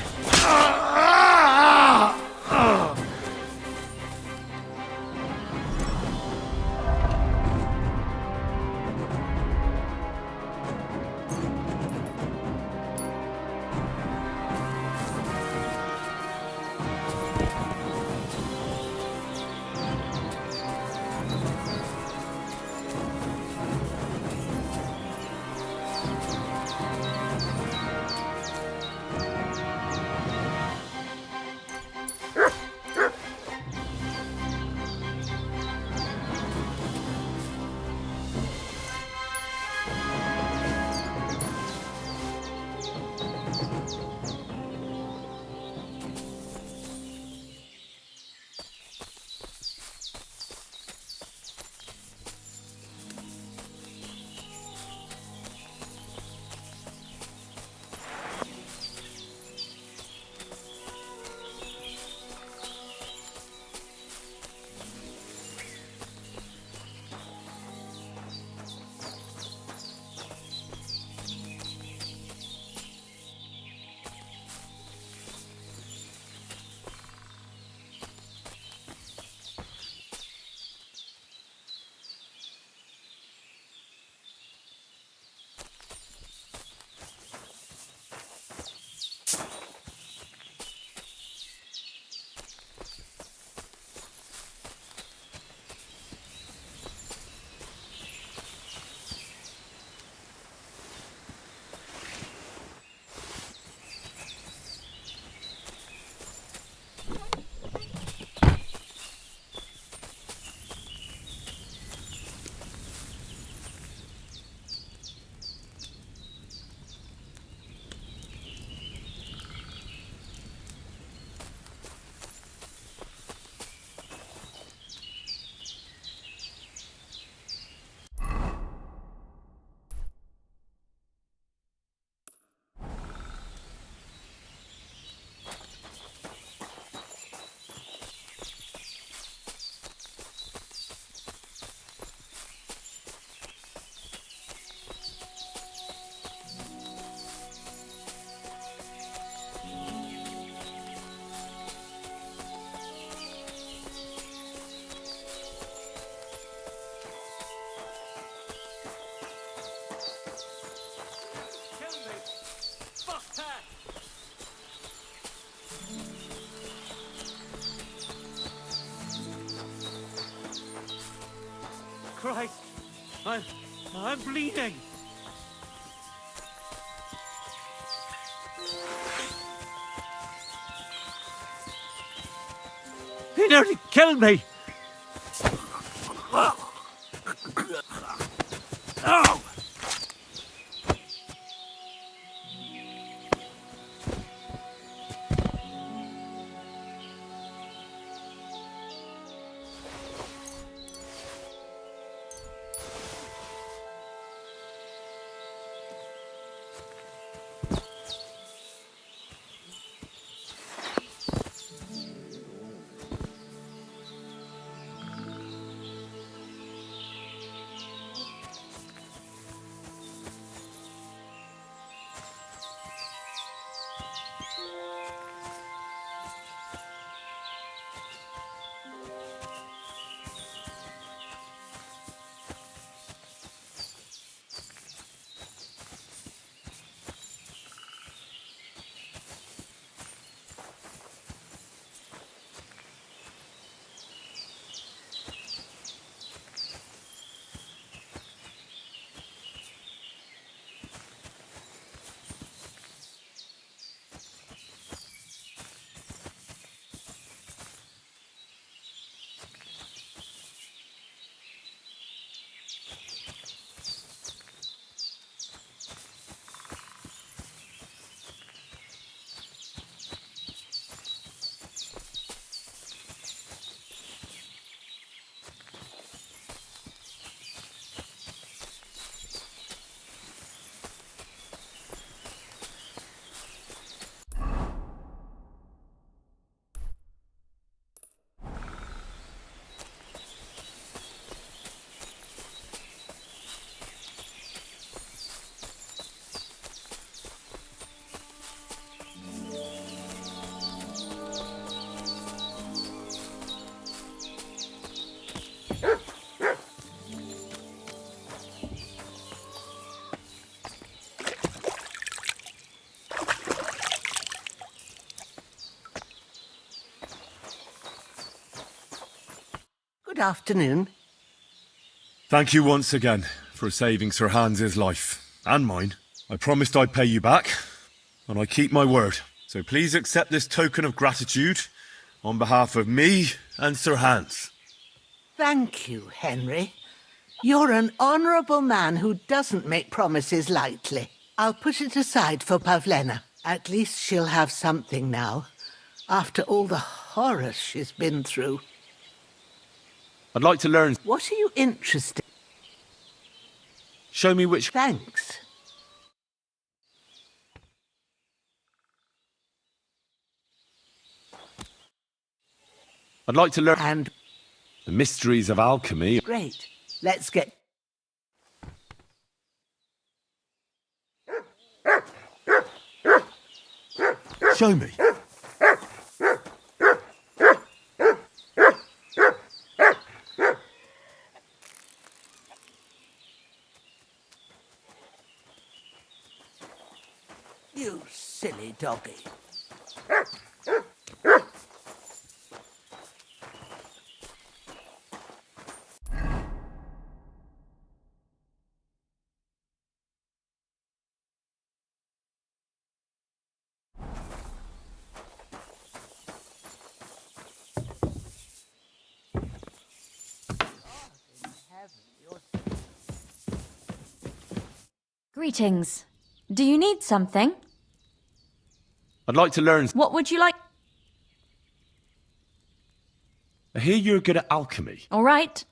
Christ, I'm bleeding. He nearly killed me. Oh! Good afternoon. Thank you once again for saving Sir Hans's life. And mine. I promised I'd pay you back, and I keep my word. So please accept this token of gratitude on behalf of me and Sir Hans. Thank you, Henry. You're an honourable man who doesn't make promises lightly. I'll put it aside for Pavlena. At least she'll have something now, after all the horrors she's been through. I'd like to learn... What are you interested in? Show me which... Thanks. I'd like to learn... And... the mysteries of alchemy. Great. Let's get... Show me. You silly doggy. Greetings. Do you need something? I'd like to learn... What would you like? I hear you're good at alchemy. All right.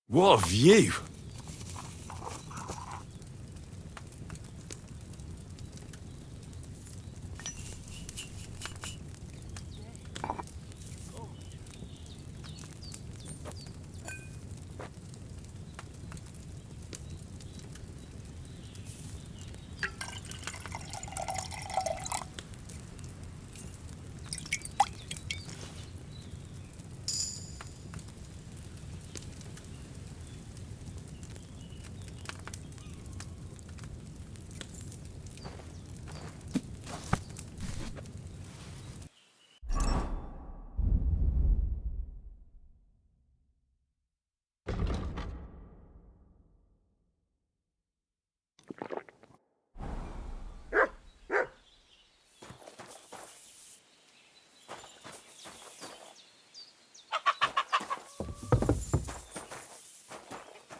What a view!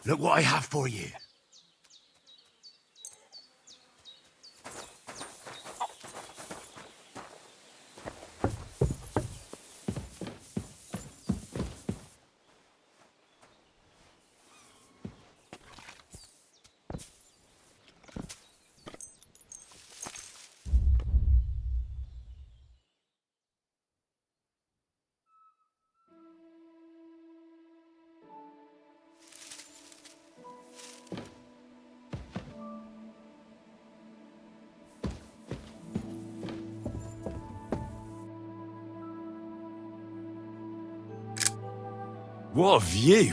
Look what I have for you. What a view!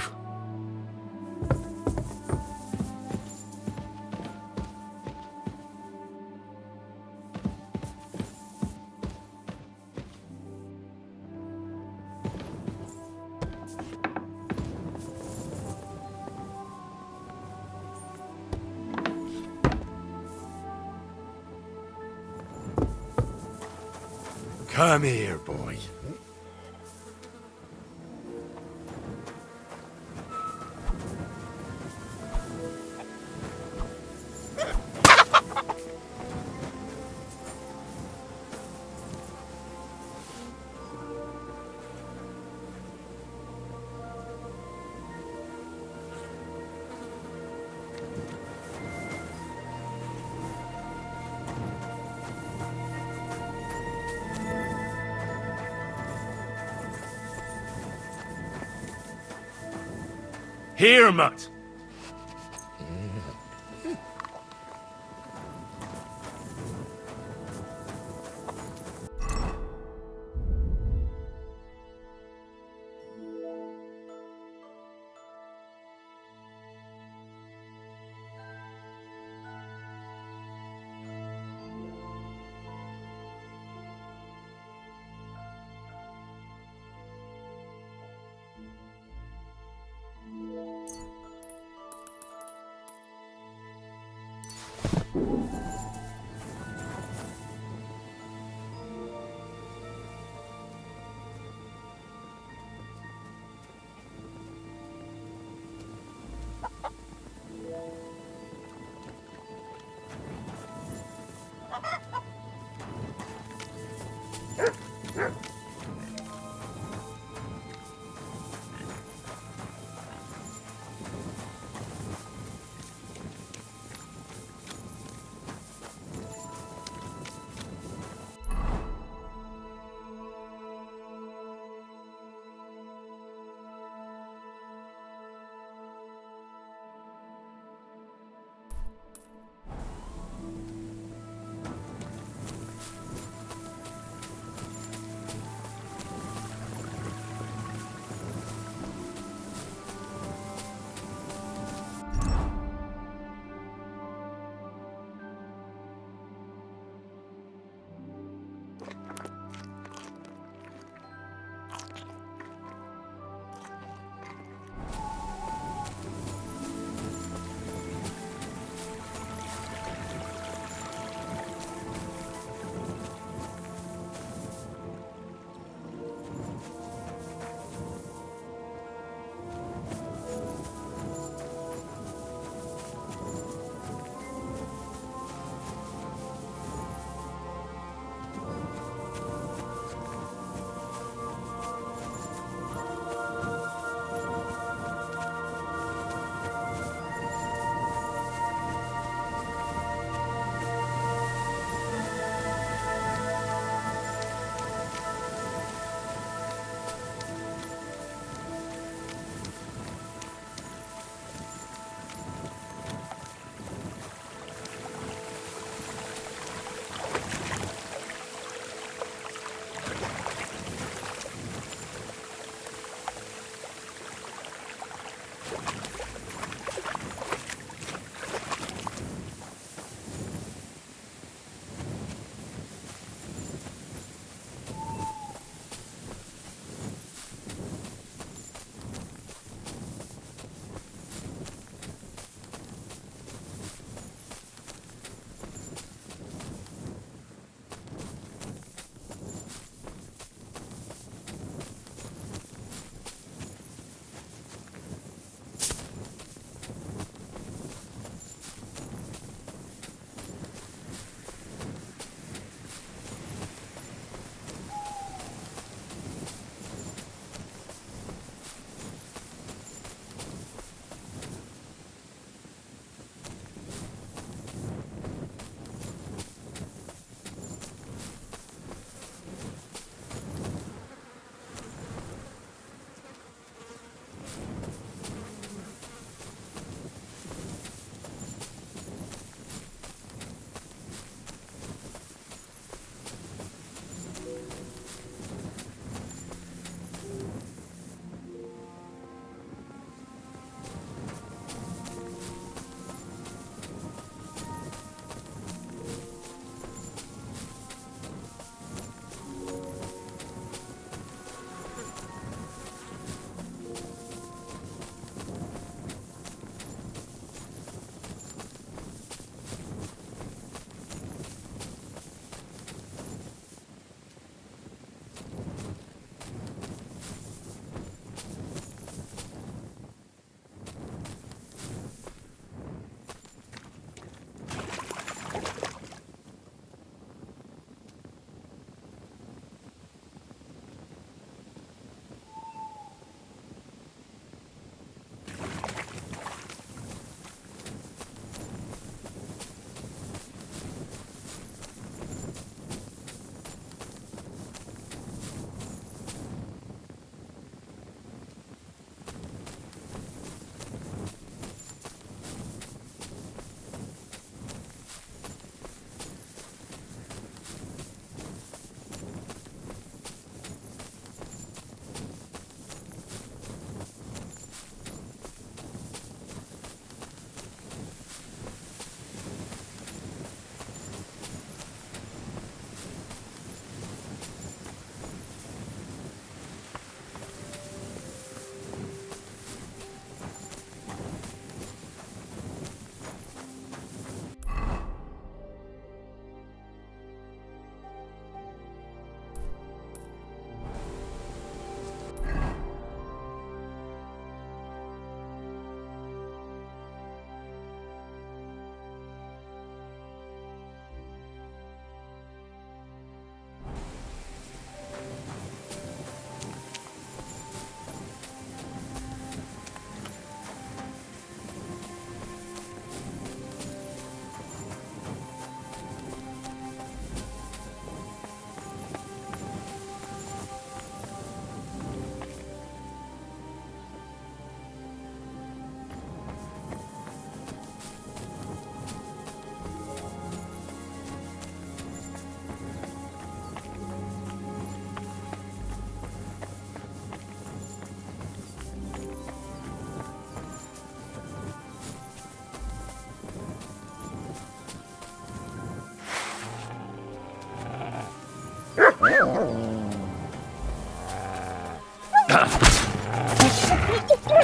Come here, boy. Here, mutt!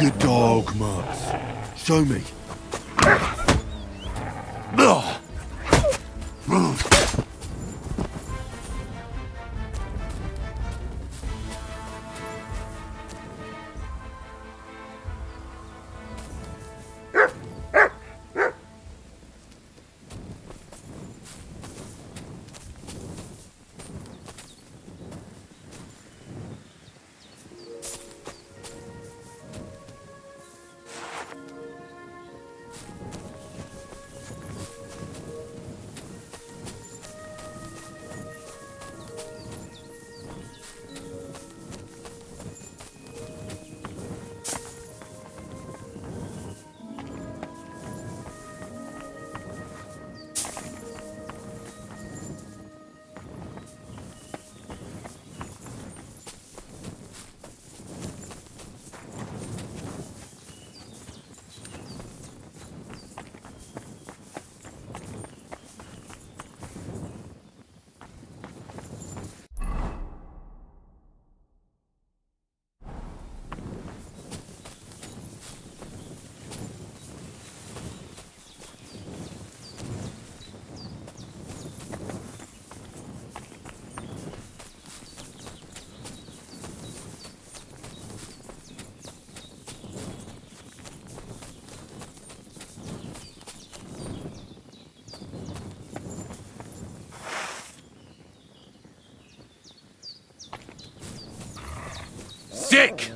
Good dog, Mats. Show me. Sick!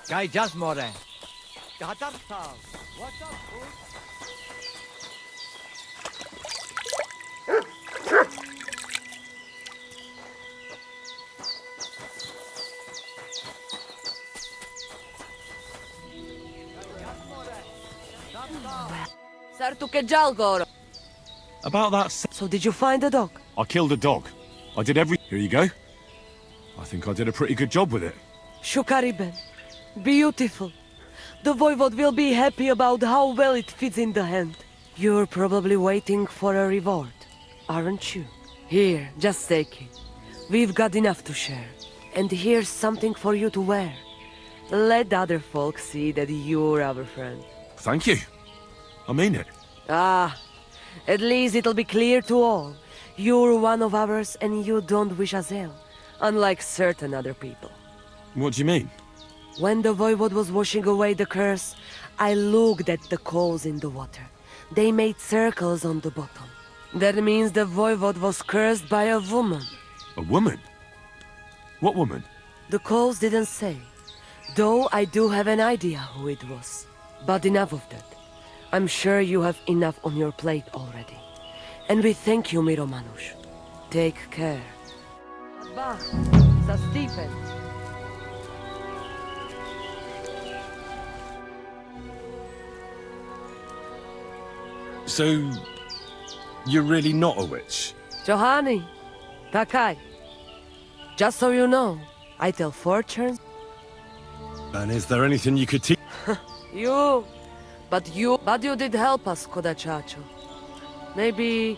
Guy just more. What's up, fool? About that... So did you find the dog? I killed a dog. I did every... Here you go. I think I did a pretty good job with it. Shukariben. Beautiful. The voivode will be happy about how well it fits in the hand. You're probably waiting for a reward, aren't you? Here, just take it. We've got enough to share. And here's something for you to wear. Let other folks see that you're our friend. Thank you. I mean it. Ah, at least it'll be clear to all. You're one of ours and you don't wish us ill, unlike certain other people. What do you mean? When the voivode was washing away the curse, I looked at the coals in the water. They made circles on the bottom. That means the voivode was cursed by a woman. A woman? What woman? The coals didn't say, though I do have an idea who it was. But enough of that. I'm sure you have enough on your plate already. And we thank you, Miromanush. Take care. Adba, za Stephen. So, you're really not a witch? Johani, Takai. Just so you know, I tell fortunes. And is there anything you could teach? But you did help us, Kodachacho. Maybe...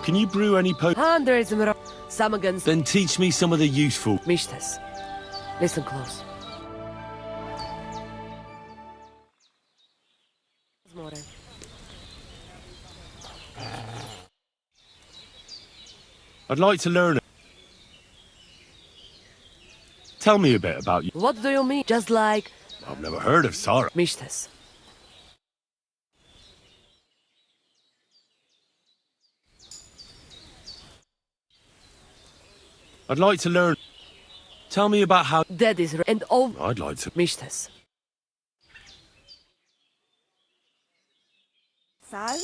Can you brew any Hundreds more. Some against. Then teach me some of the useful. Mistress, listen close. I'd like to learn. Tell me a bit about you. What do you mean? Just like... I've never heard of Sarah. Mistress. I'd like to learn. Tell me about how... That is... And all... I'd like to... Mistress. Sal?